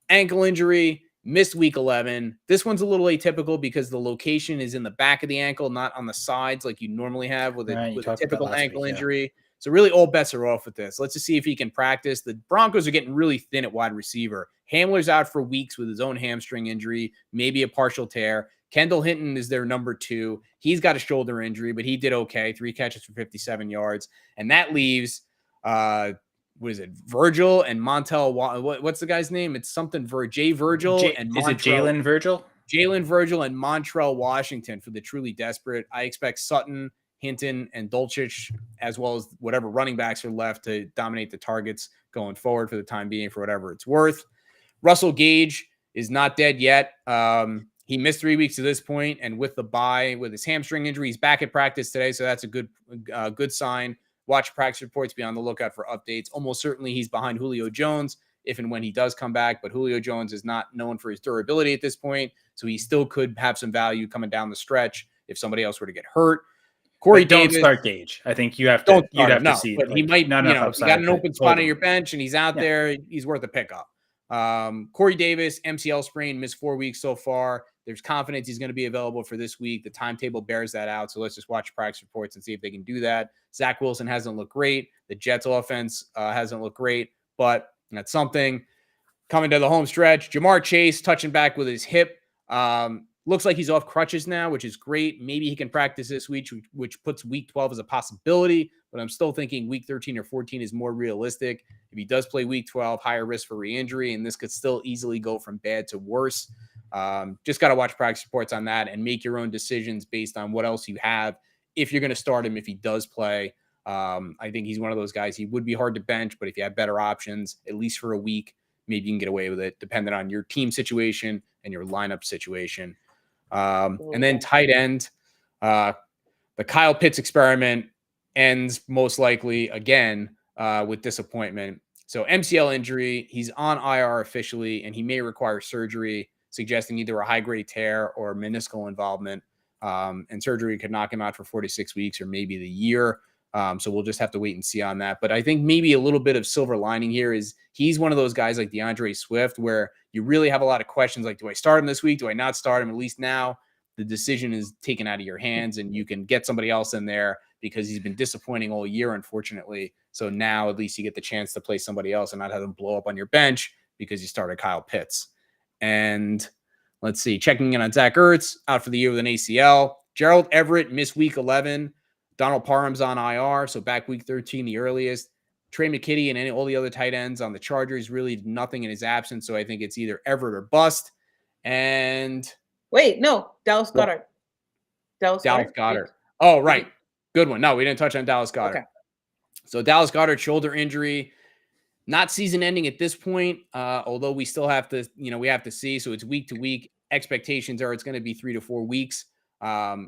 ankle injury. Missed week 11. This one's a little atypical because the location is in the back of the ankle, not on the sides like you normally have with a typical ankle injury. So really all bets are off with this. Let's just see if he can practice. The Broncos are getting really thin at wide receiver. Hamler's out for weeks with his own hamstring injury, maybe a partial tear. Kendall Hinton is their number 2. He's got a shoulder injury, but he did okay. 3 catches for 57 yards. And that leaves Virgil and Montel. What's the guy's name? It's something Jay Virgil and Is it Jalen Virgil? Jalen Virgil and Montrell Washington for the truly desperate. I expect Sutton, Hinton, and Dulcich, as well as whatever running backs are left, to dominate the targets going forward for the time being, for whatever it's worth. Russell Gage is not dead yet. He missed 3 weeks to this point, and with the bye, with his hamstring injury, he's back at practice today, so that's a good sign. Watch practice reports, be on the lookout for updates. Almost certainly he's behind Julio Jones if and when he does come back, but Julio Jones is not known for his durability at this point, so he still could have some value coming down the stretch if somebody else were to get hurt. Corey Davis, don't start Gage. I think you have to. You'd have to see. But he might. You got an open spot on your bench, and he's out there. He's worth a pickup. Corey Davis, MCL sprain, missed 4 weeks so far. There's confidence he's going to be available for this week. The timetable bears that out. So let's just watch practice reports and see if they can do that. Zach Wilson hasn't looked great. The Jets offense hasn't looked great, but that's something. Coming to the home stretch, Jamar Chase touching back with his hip. Looks like he's off crutches now, which is great. Maybe he can practice this week, which puts week 12 as a possibility, but I'm still thinking week 13 or 14 is more realistic. If he does play week 12, higher risk for re-injury, and this could still easily go from bad to worse. Just got to watch practice reports on that and make your own decisions based on what else you have. If you're going to start him, if he does play, I think he's one of those guys. He would be hard to bench, but if you have better options, at least for a week, maybe you can get away with it, depending on your team situation and your lineup situation. And then tight end, the Kyle Pitts experiment ends most likely again with disappointment. So MCL injury, he's on IR officially, and he may require surgery, suggesting either a high-grade tear or meniscal involvement. And surgery could knock him out for 46 weeks or maybe the year. So we'll just have to wait and see on that. But I think maybe a little bit of silver lining here is he's one of those guys like DeAndre Swift where you really have a lot of questions like, do I start him this week? Do I not start him? At least now the decision is taken out of your hands and you can get somebody else in there because he's been disappointing all year, unfortunately. So now at least you get the chance to play somebody else and not have them blow up on your bench because you started Kyle Pitts. And let's see, checking in on Zach Ertz, out for the year with an ACL. Gerald Everett missed week 11. Donald Parham's on IR, so back week 13, the earliest. Trey McKitty and all the other tight ends on the Chargers really did nothing in his absence, so I think it's either Everett or bust. And wait, no, Dallas Goedert. Dallas Goedert. Oh, right. Good one. No, we didn't touch on Dallas Goedert. Okay. So Dallas Goedert, shoulder injury, not season ending at this point, although we still have to, we have to see. So it's week to week. Expectations are it's going to be 3 to 4 weeks.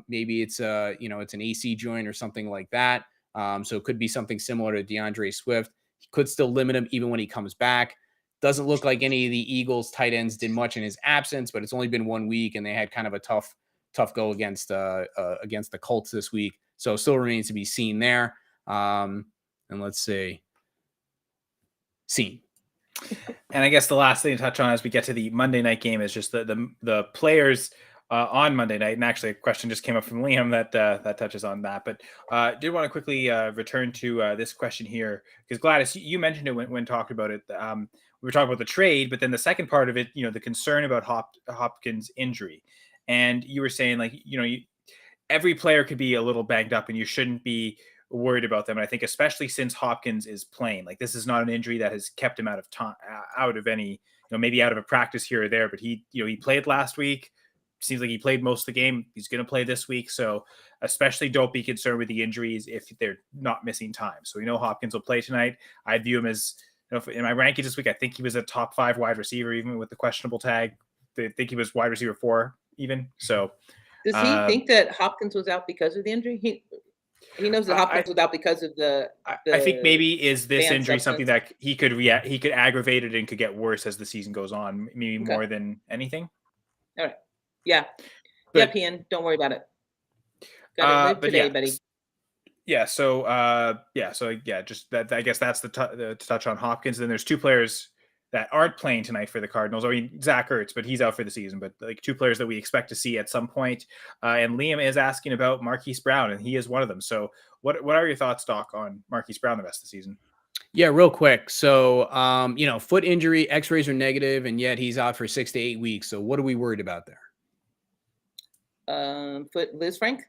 Maybe it's it's an AC joint or something like that. So it could be something similar to DeAndre Swift. He could still limit him even when he comes back. Doesn't look like any of the Eagles tight ends did much in his absence, but it's only been 1 week and they had kind of a tough go against the Colts this week. So still remains to be seen there. And let's see. Seen. And I guess the last thing to touch on as we get to the Monday night game is just the players on Monday night. And actually, a question just came up from Liam that touches on that. But did want to quickly return to this question here because Gladys, you mentioned it when talking about it. We were talking about the trade, but then the second part of it, the concern about Hopkins' injury, and you were saying every player could be a little banged up, and you shouldn't be worried about them. And I think especially since Hopkins is playing, like this is not an injury that has kept him out of time, out of any, maybe out of a practice here or there, but he played last week. Seems like he played most of the game. He's going to play this week. So especially don't be concerned with the injuries if they're not missing time. So we know Hopkins will play tonight. I view him as, in my rankings this week, I think he was a top 5 wide receiver, even with the questionable tag. I think he was wide receiver 4 even. So does he think that Hopkins was out because of the injury? He knows that Hopkins was out because of the I think maybe is this injury substance. something that he could aggravate it and could get worse as the season goes on, maybe more than anything. All right. Yeah. But, yeah, Pian, don't worry about it. Gotta live today, buddy. Yeah. So just that. I guess that's the touch on Hopkins. Then there's 2 players that aren't playing tonight for the Cardinals. I mean, Zach Ertz, but he's out for the season. But like 2 players that we expect to see at some point. And Liam is asking about Marquise Brown, and he is one of them. So what are your thoughts, Doc, on Marquise Brown the rest of the season? Yeah, real quick. So, foot injury, X-rays are negative, and yet he's out for 6 to 8 weeks. So what are we worried about there? Foot Liz Frank?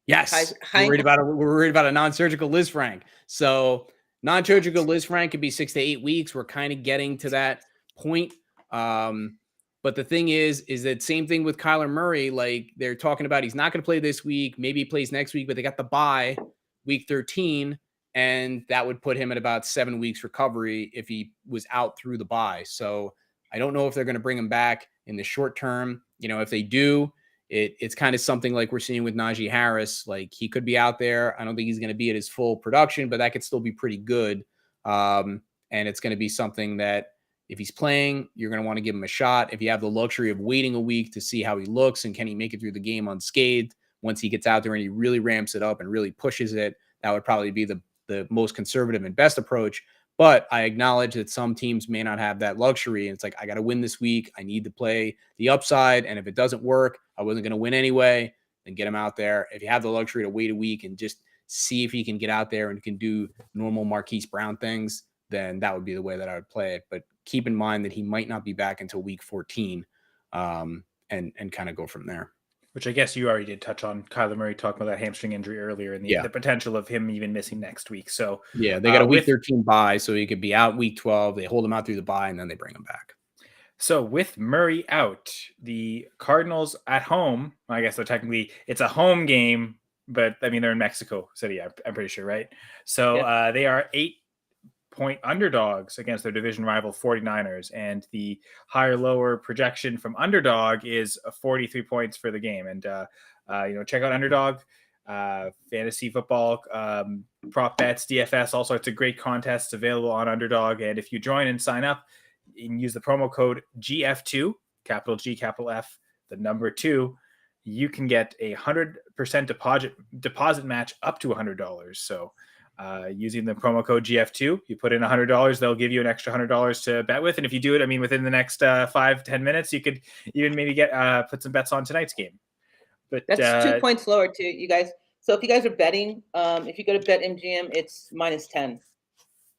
Yes. We're worried about a non-surgical Liz Frank. So non-surgical Liz Frank could be 6 to 8 weeks. We're kind of getting to that point. But the thing is that same thing with Kyler Murray. Like they're talking about, he's not going to play this week. Maybe he plays next week, but they got the bye week 13. And that would put him at about 7 weeks recovery if he was out through the bye. So I don't know if they're going to bring him back in the short term. If they do, it's kind of something like we're seeing with Najee Harris. Like he could be out there. I don't think he's going to be at his full production, but that could still be pretty good. And it's going to be something that if he's playing, you're going to want to give him a shot. If you have the luxury of waiting a week to see how he looks and can he make it through the game unscathed, once he gets out there and he really ramps it up and really pushes it, that would probably be the most conservative and best approach. But I acknowledge that some teams may not have that luxury. And it's like, I got to win this week. I need to play the upside. And if it doesn't work, I wasn't going to win anyway, then get him out there. If you have the luxury to wait a week and just see if he can get out there and can do normal Marquise Brown things, then that would be the way that I would play it. But keep in mind that he might not be back until week 14 and kind of go from there. Which I guess you already did touch on. Kyler Murray talking about that hamstring injury earlier and the potential of him even missing next week. So yeah, they got a week 13 bye, so he could be out week 12. They hold him out through the bye, and then they bring him back. So with Murray out, the Cardinals at home, I guess it's a home game, but I mean, they're in Mexico City, I'm pretty sure, right? So they are 8-point underdogs against their division rival 49ers, and the higher-lower projection from underdog is 43 points for the game. And check out underdog, fantasy football, prop bets, DFS, all sorts of great contests available on underdog. And if you join and sign up and use the promo code GF2, capital G, capital F, the number 2, you can get 100% deposit match up to $100. So using the promo code GF2, you put in $100, they'll give you an extra $100 to bet with. And if you do it, I mean, within the next 5-10 minutes, you could even maybe get put some bets on tonight's game. But that's 2 points lower too, you guys. So if you guys are betting, if you go to BetMGM, it's -10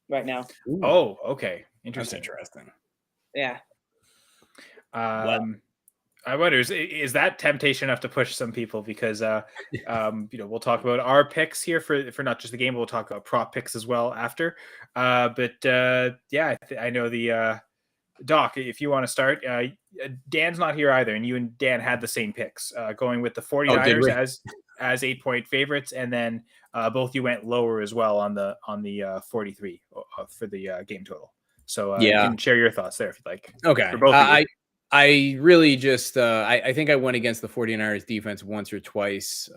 right now. Ooh. Oh, okay, interesting. That's interesting. Yeah. I wonder, is that temptation enough to push some people? Because we'll talk about our picks here for not just the game, but we'll talk about prop picks as well after. I know the Doc, if you want to start, Dan's not here either, and you and Dan had the same picks, going with the 49ers as 8-point favorites, and then both you went lower as well on the 43 for the game total. So you can share your thoughts there if you'd like. Okay. For both of you. I really just I think I went against the 49ers defense once or twice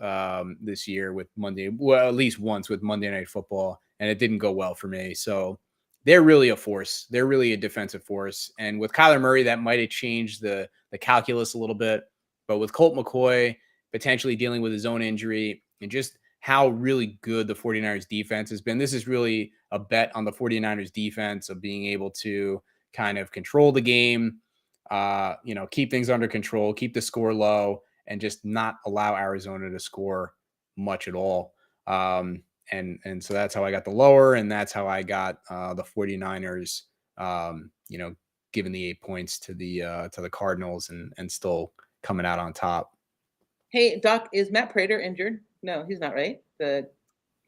this year with at least once with Monday Night Football, and it didn't go well for me. So they're really a force. They're really a defensive force. And with Kyler Murray, that might have changed the calculus a little bit. But with Colt McCoy potentially dealing with his own injury and just how really good the 49ers defense has been, this is really a bet on the 49ers defense of being able to kind of control the game, keep things under control, keep the score low, and just not allow Arizona to score much at all. And so that's how I got the lower, and that's how I got the 49ers, giving the 8 points to the Cardinals and still coming out on top. Hey, Doc, is Matt Prater injured? No, he's not, right? The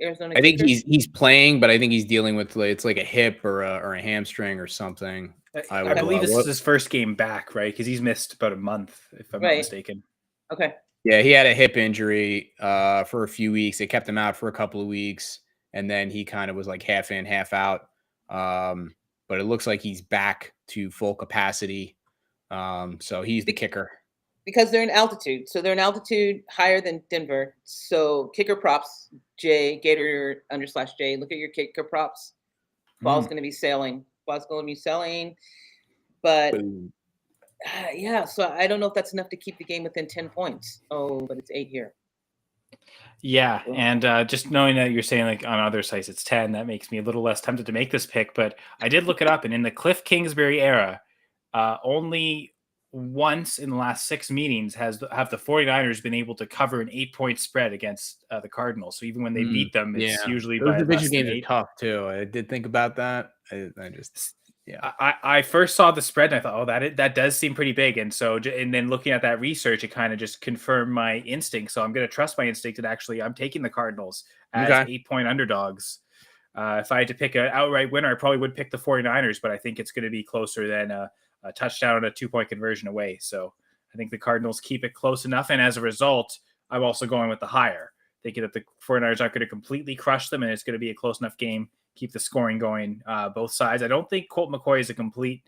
Arizona. I think he's playing, but I think he's dealing with it's like a hip or a hamstring or something. I believe this is his first game back, right? Because he's missed about a month, if I'm not mistaken. Okay. Yeah, he had a hip injury for a few weeks. They kept him out for a couple of weeks, and then he kind of was like half in, half out. But it looks like he's back to full capacity. So he's the kicker. Because they're in altitude. So they're in altitude higher than Denver. So kicker props, J, Gator _J. Look at your kicker props. Ball's going to be sailing. But so I don't know if that's enough to keep the game within 10 points. Oh, but it's 8 here. Yeah, and just knowing that you're saying like on other sites it's 10, that makes me a little less tempted to make this pick. But I did look it up, and in the Cliff Kingsbury era, only once in the last 6 meetings have the 49ers been able to cover an 8-point spread against the Cardinals. So even when they beat them, it's usually those by division less than games 8. are tough too. I did think about that. I first saw the spread and I thought, that does seem pretty big. And so, and then looking at that research, it kind of just confirmed my instinct. So I'm going to trust my instinct, and actually I'm taking the Cardinals as 8-point underdogs. If I had to pick an outright winner, I probably would pick the 49ers, but I think it's going to be closer than a touchdown and a 2-point conversion away. So I think the Cardinals keep it close enough. And as a result, I'm also going with the higher, thinking that the 49ers aren't going to completely crush them, and it's going to be a close enough game. Keep the scoring going, both sides. I don't think Colt McCoy is a complete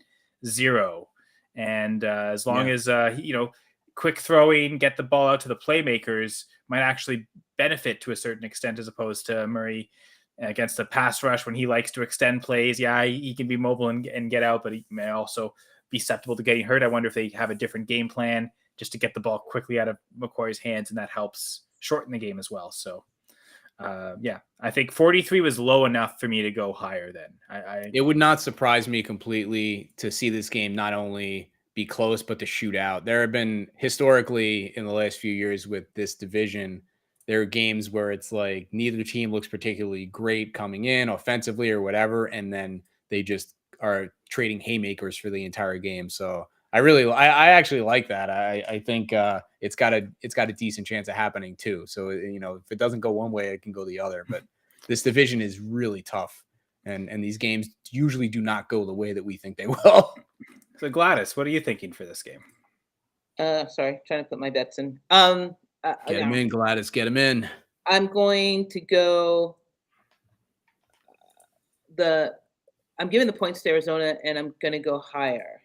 zero. And as long as, quick throwing, get the ball out to the playmakers might actually benefit to a certain extent, as opposed to Murray against the pass rush when he likes to extend plays. Yeah, he can be mobile and get out, but he may also be susceptible to getting hurt. I wonder if they have a different game plan just to get the ball quickly out of McCoy's hands, and that helps shorten the game as well. So I think 43 was low enough for me to go higher then. It would not surprise me completely to see this game not only be close, but to shoot out. There have been historically in the last few years with this division, there are games where it's like neither team looks particularly great coming in offensively or whatever, and then they just are trading haymakers for the entire game. So I actually like that. I think it's got a decent chance of happening too. So if it doesn't go one way, it can go the other. But this division is really tough, and these games usually do not go the way that we think they will. So Gladys, what are you thinking for this game? Sorry, trying to put my bets in. Get him in, Gladys. Get him in. I'm going to go. I'm giving the points to Arizona, and I'm going to go higher.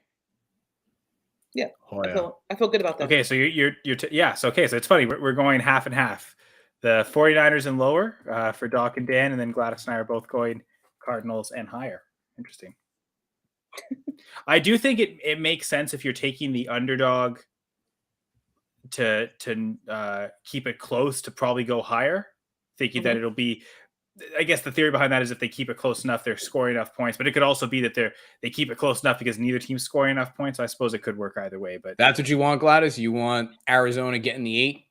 Yeah, I feel good about that. Okay, so so it's funny. We're going half and half. The 49ers and lower for Doc and Dan, and then Gladys and I are both going Cardinals and higher. Interesting. I do think it makes sense if you're taking the underdog to keep it close to probably go higher, thinking that it'll be. I guess the theory behind that is if they keep it close enough, they're scoring enough points. But it could also be that they keep it close enough because neither team's scoring enough points. So I suppose it could work either way. But that's what you want, Gladys. You want Arizona getting the 8.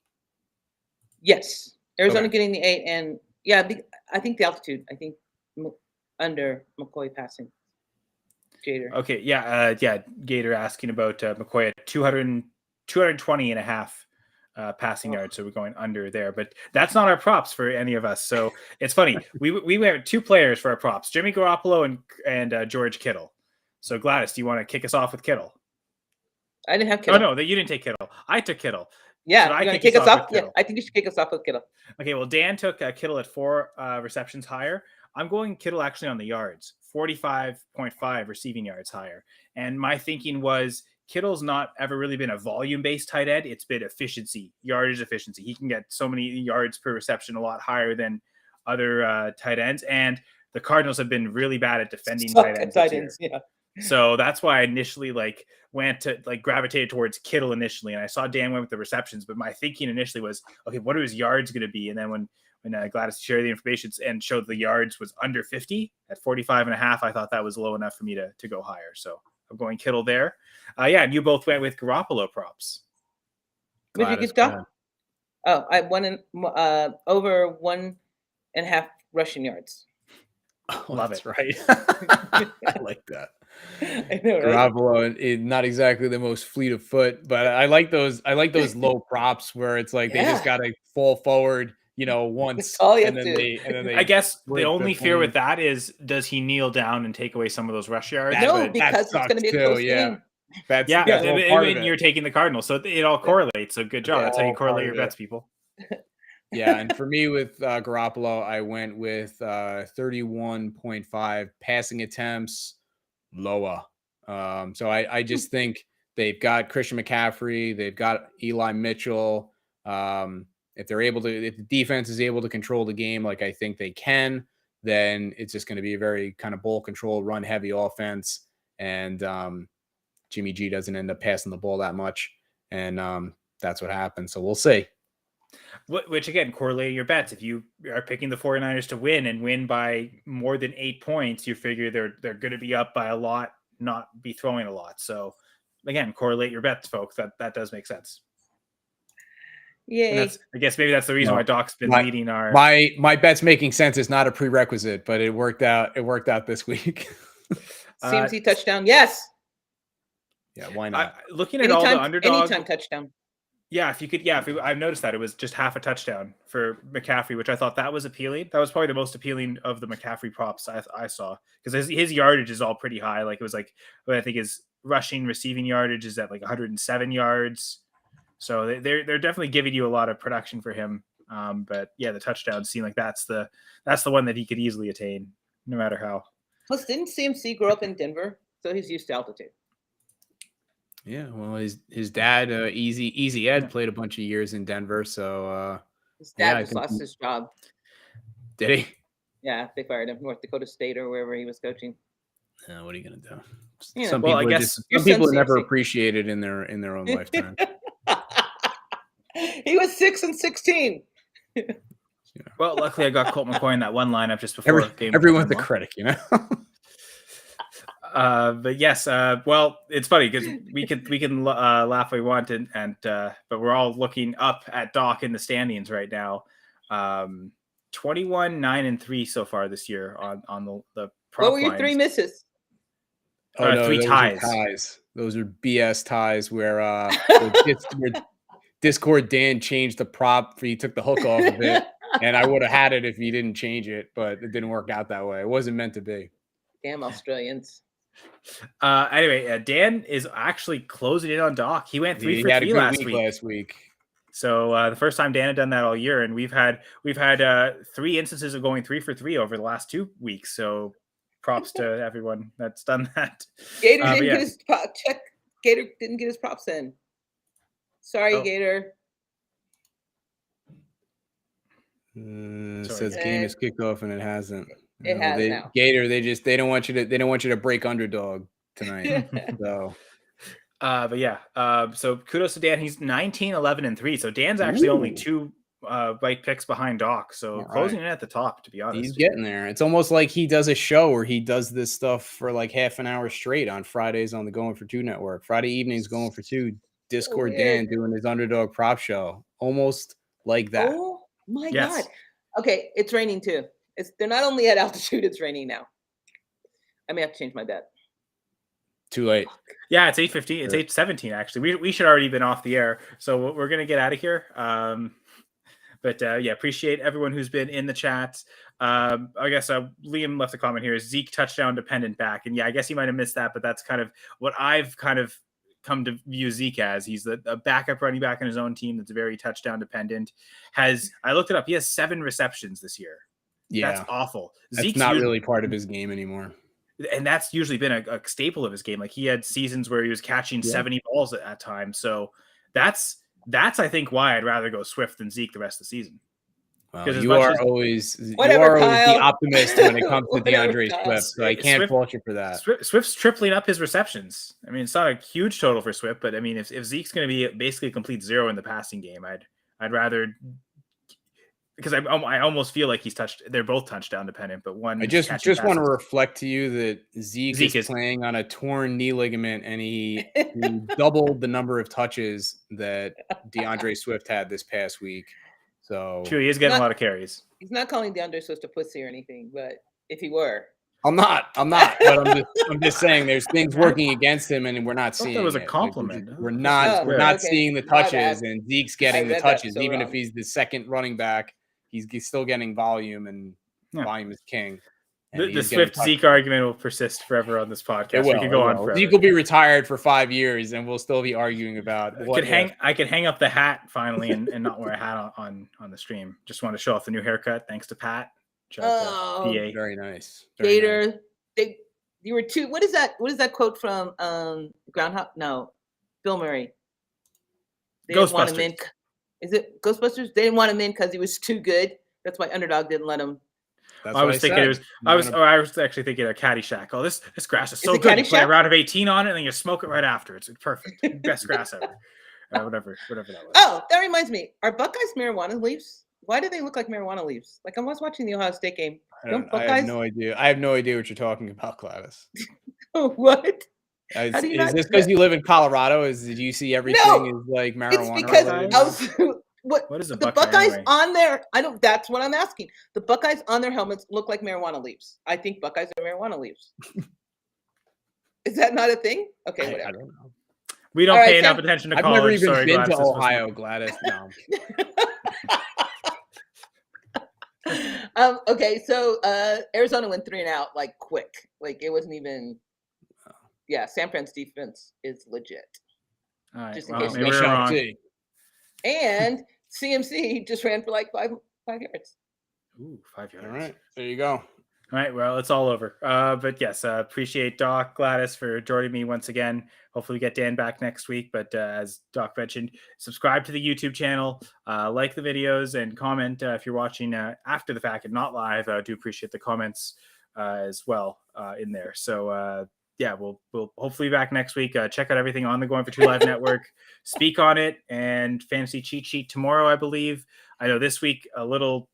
Yes, Arizona getting the 8, and I think the altitude. I think under McCoy passing. Gator. Okay, Gator asking about McCoy at 220 and a half passing yards, so we're going under there. But that's not our props for any of us. So it's funny. we have 2 players for our props: Jimmy Garoppolo and George Kittle. So Gladys, do you want to kick us off with Kittle? I didn't have Kittle. Oh no, you didn't take Kittle. I took Kittle. Yeah, you're gonna kick us off. Yeah, I think you should kick us off with Kittle. Okay, well, Dan took Kittle at 4 receptions higher. I'm going Kittle actually on the yards, 45.5 receiving yards higher. And my thinking was Kittle's not ever really been a volume-based tight end. It's been yardage efficiency. He can get so many yards per reception, a lot higher than other tight ends. And the Cardinals have been really bad at defending tight ends. Yeah. So that's why I initially went to gravitated towards Kittle initially. And I saw Dan went with the receptions, but my thinking initially was, okay, what are his yards going to be? And then when Gladys shared the information and showed the yards was under 50 at 45 and a half, I thought that was low enough for me to go higher. So I'm going Kittle there. And you both went with Garoppolo props. What did you get, Doc? Oh, I won over 1.5 rushing yards. Oh, love it. Right. I like that. I know, right? Garoppolo is not exactly the most fleet of foot, but I like those low props where it's like they just gotta fall forward, once, and then they. I guess the only fear with that is, does he kneel down and take away some of those rush yards? No, because it's going to be a close game. And you're taking the Cardinals, so it all correlates. So good job. That's how you correlate your bets, people. Yeah, and for me with Garoppolo, I went with 31.5 passing attempts, lower. So I just think they've got Christian McCaffrey, they've got Eli Mitchell. If the defense is able to control the game like I think they can, then it's just going to be a very kind of ball control, run heavy offense, and Jimmy G doesn't end up passing the ball that much, and that's what happens. So we'll see. Which again, correlating your bets. If you are picking the 49ers to win and win by more than 8 points, you figure they're going to be up by a lot, not be throwing a lot. So again, correlate your bets, folks. That does make sense. Yeah. I guess maybe that's the reason why Doc's been leading our. My bets making sense is not a prerequisite, but it worked out. It worked out this week. CMC touchdown. Yes. Yeah. Why not? Looking at all the underdogs. Anytime touchdown. Yeah, if you could, I've noticed that it was just half a touchdown for McCaffrey, which I thought that was appealing. That was probably the most appealing of the McCaffrey props I saw, because his yardage is all pretty high. Like it was like, I think his receiving yardage is at like 107 yards. So they're definitely giving you a lot of production for him. But yeah, the touchdowns seem like that's the one that he could easily attain, no matter how. Plus, didn't CMC grow up in Denver, so he's used to altitude? Yeah, well, his dad, Easy Ed, played a bunch of years in Denver, so his dad just lost his job. Did he? Yeah, they fired him. North Dakota State or wherever he was coaching. What are you gonna do? Yeah. Some people are never appreciated in their own lifetime. He was 6-16. Well, luckily I got Colt McCoy in that one lineup just before game. Everyone's a critic, But yes, well, it's funny because we can laugh if we want, but we're all looking up at Doc in the standings right now. 21-9-3 so far this year on the prop What were your 3 misses? Oh no, 3 those ties. are ties. Those are BS ties where where Discord Dan changed the prop. He took the hook off of it, and I would have had it if he didn't change it, but it didn't work out that way. It wasn't meant to be. Damn Australians. Anyway, Dan is actually closing in on Doc. He went 3 He for had a 3 good last week week. last week. So the first time Dan had done that all year, and we've had 3 instances of going 3 for 3 over the last 2 weeks. So props to everyone that's done that. Gator didn't get his check. Gator didn't get his props in. Sorry, Gator. It says game is kicked off and it hasn't. It has now. Gator, they don't want you to break underdog tonight. So but yeah, so kudos to Dan. He's 19, 11, and 3. So Dan's actually only 2 right picks behind Doc. So closing in at the top, to be honest. He's getting there. It's almost like he does a show where he does this stuff for like half an hour straight on Fridays on the Going for Two network. Friday evenings Going for Two. Discord Dan doing his underdog prop show. Almost like that. Oh my God. Okay, it's raining too. They're not only at altitude, it's raining now. I may have to change my bet. Too late. Yeah, it's 8:15. It's 8:17 actually. We should already been off the air. So we're gonna get out of here. But appreciate everyone who's been in the chat. I guess Liam left a comment here. Is Zeke touchdown dependent back? And yeah, I guess he might have missed that, but that's kind of what I've kind of come to view Zeke as. He's a backup running back on his own team that's very touchdown dependent. I looked it up. He has 7 receptions this year. Yeah, that's awful. Zeke's not really part of his game anymore. And that's usually been a staple of his game. Like he had seasons where he was catching 70 balls at times. So that's I think why I'd rather go Swift than Zeke the rest of the season. Well, you are always the optimist when it comes to DeAndre Swift. So I can't fault you for that. Swift's tripling up his receptions. I mean, it's not a huge total for Swift, but I mean, if Zeke's going to be basically a complete zero in the passing game, I'd rather, because I almost feel like they're both touchdown dependent, but one. I just want to reflect to you that Zeke is playing on a torn knee ligament, and he doubled the number of touches that DeAndre Swift had this past week. So true, he is getting a lot of carries. He's not calling DeAndre Swift a pussy or anything, but if he were, I'm not. But I'm just saying there's things working against him, and we're not seeing. That was a compliment. We're not seeing the touches, and Zeke's getting the touches, even if he's the second running back. He's still getting volume, and volume is king. The Swift Zeke argument will persist forever on this podcast. We could go on forever. Zeke will be retired for 5 years, and we'll still be arguing about. I could hang up the hat finally and not wear a hat on the stream. Just want to show off the new haircut. Thanks to Pat. Very nice. Gator. You were too. What is that? What is that quote from Groundhog? No, Bill Murray. They didn't want him in. Is it Ghostbusters? They didn't want him in because he was too good. That's why Underdog didn't let him. I was actually thinking of Caddyshack. Oh, this grass is so good. You play a round of 18 on it, and then you smoke it right after. It's perfect. Best grass ever. Whatever that was. Oh, that reminds me. Are Buckeyes marijuana leaves? Why do they look like marijuana leaves? Like I was watching the Ohio State game. I have no idea. I have no idea what you're talking about, Gladys. What? Is this because you live in Colorado? Do you see everything is like marijuana? It's because what is the Buckeyes on there? That's what I'm asking. The Buckeyes on their helmets look like marijuana leaves. I think Buckeyes are marijuana leaves. Is that not a thing? Okay, whatever. I don't know. We don't pay enough attention to college. I've never even been to Ohio, Gladys. No. Okay, so Arizona went 3 and out like quick. Like it wasn't even. Yeah, San Fran's defense is legit. All right. Just in case maybe we're wrong. And CMC just ran for like 5 yards. Ooh, 5 yards. All right, there you go. All right, well, it's all over. But yes, appreciate Doc, Gladys for joining me once again. Hopefully we get Dan back next week. But as Doc mentioned, subscribe to the YouTube channel, like the videos, and comment if you're watching after the fact and not live. I do appreciate the comments as well in there. So we'll hopefully be back next week. Check out everything on the Going for Two Live Network. Speak on it and Fantasy Cheat Sheet tomorrow, I believe. I know this week a little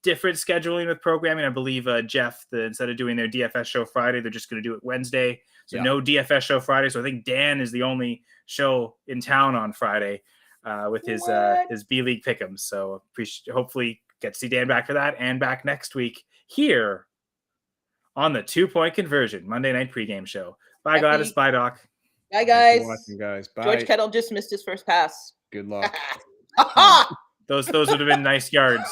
different scheduling with programming. I believe Jeff, instead of doing their DFS show Friday, they're just going to do it Wednesday. So no DFS show Friday. So I think Dan is the only show in town on Friday with his B League pick'ems. So hopefully get to see Dan back for that and back next week here on the 2 Point Conversion Monday night pregame show. Bye. Bye, Gladys. Bye, Doc. Bye, Thanks guys. for watching, guys. Bye. George Kittle just missed his first pass. Good luck. Those would have been nice yards.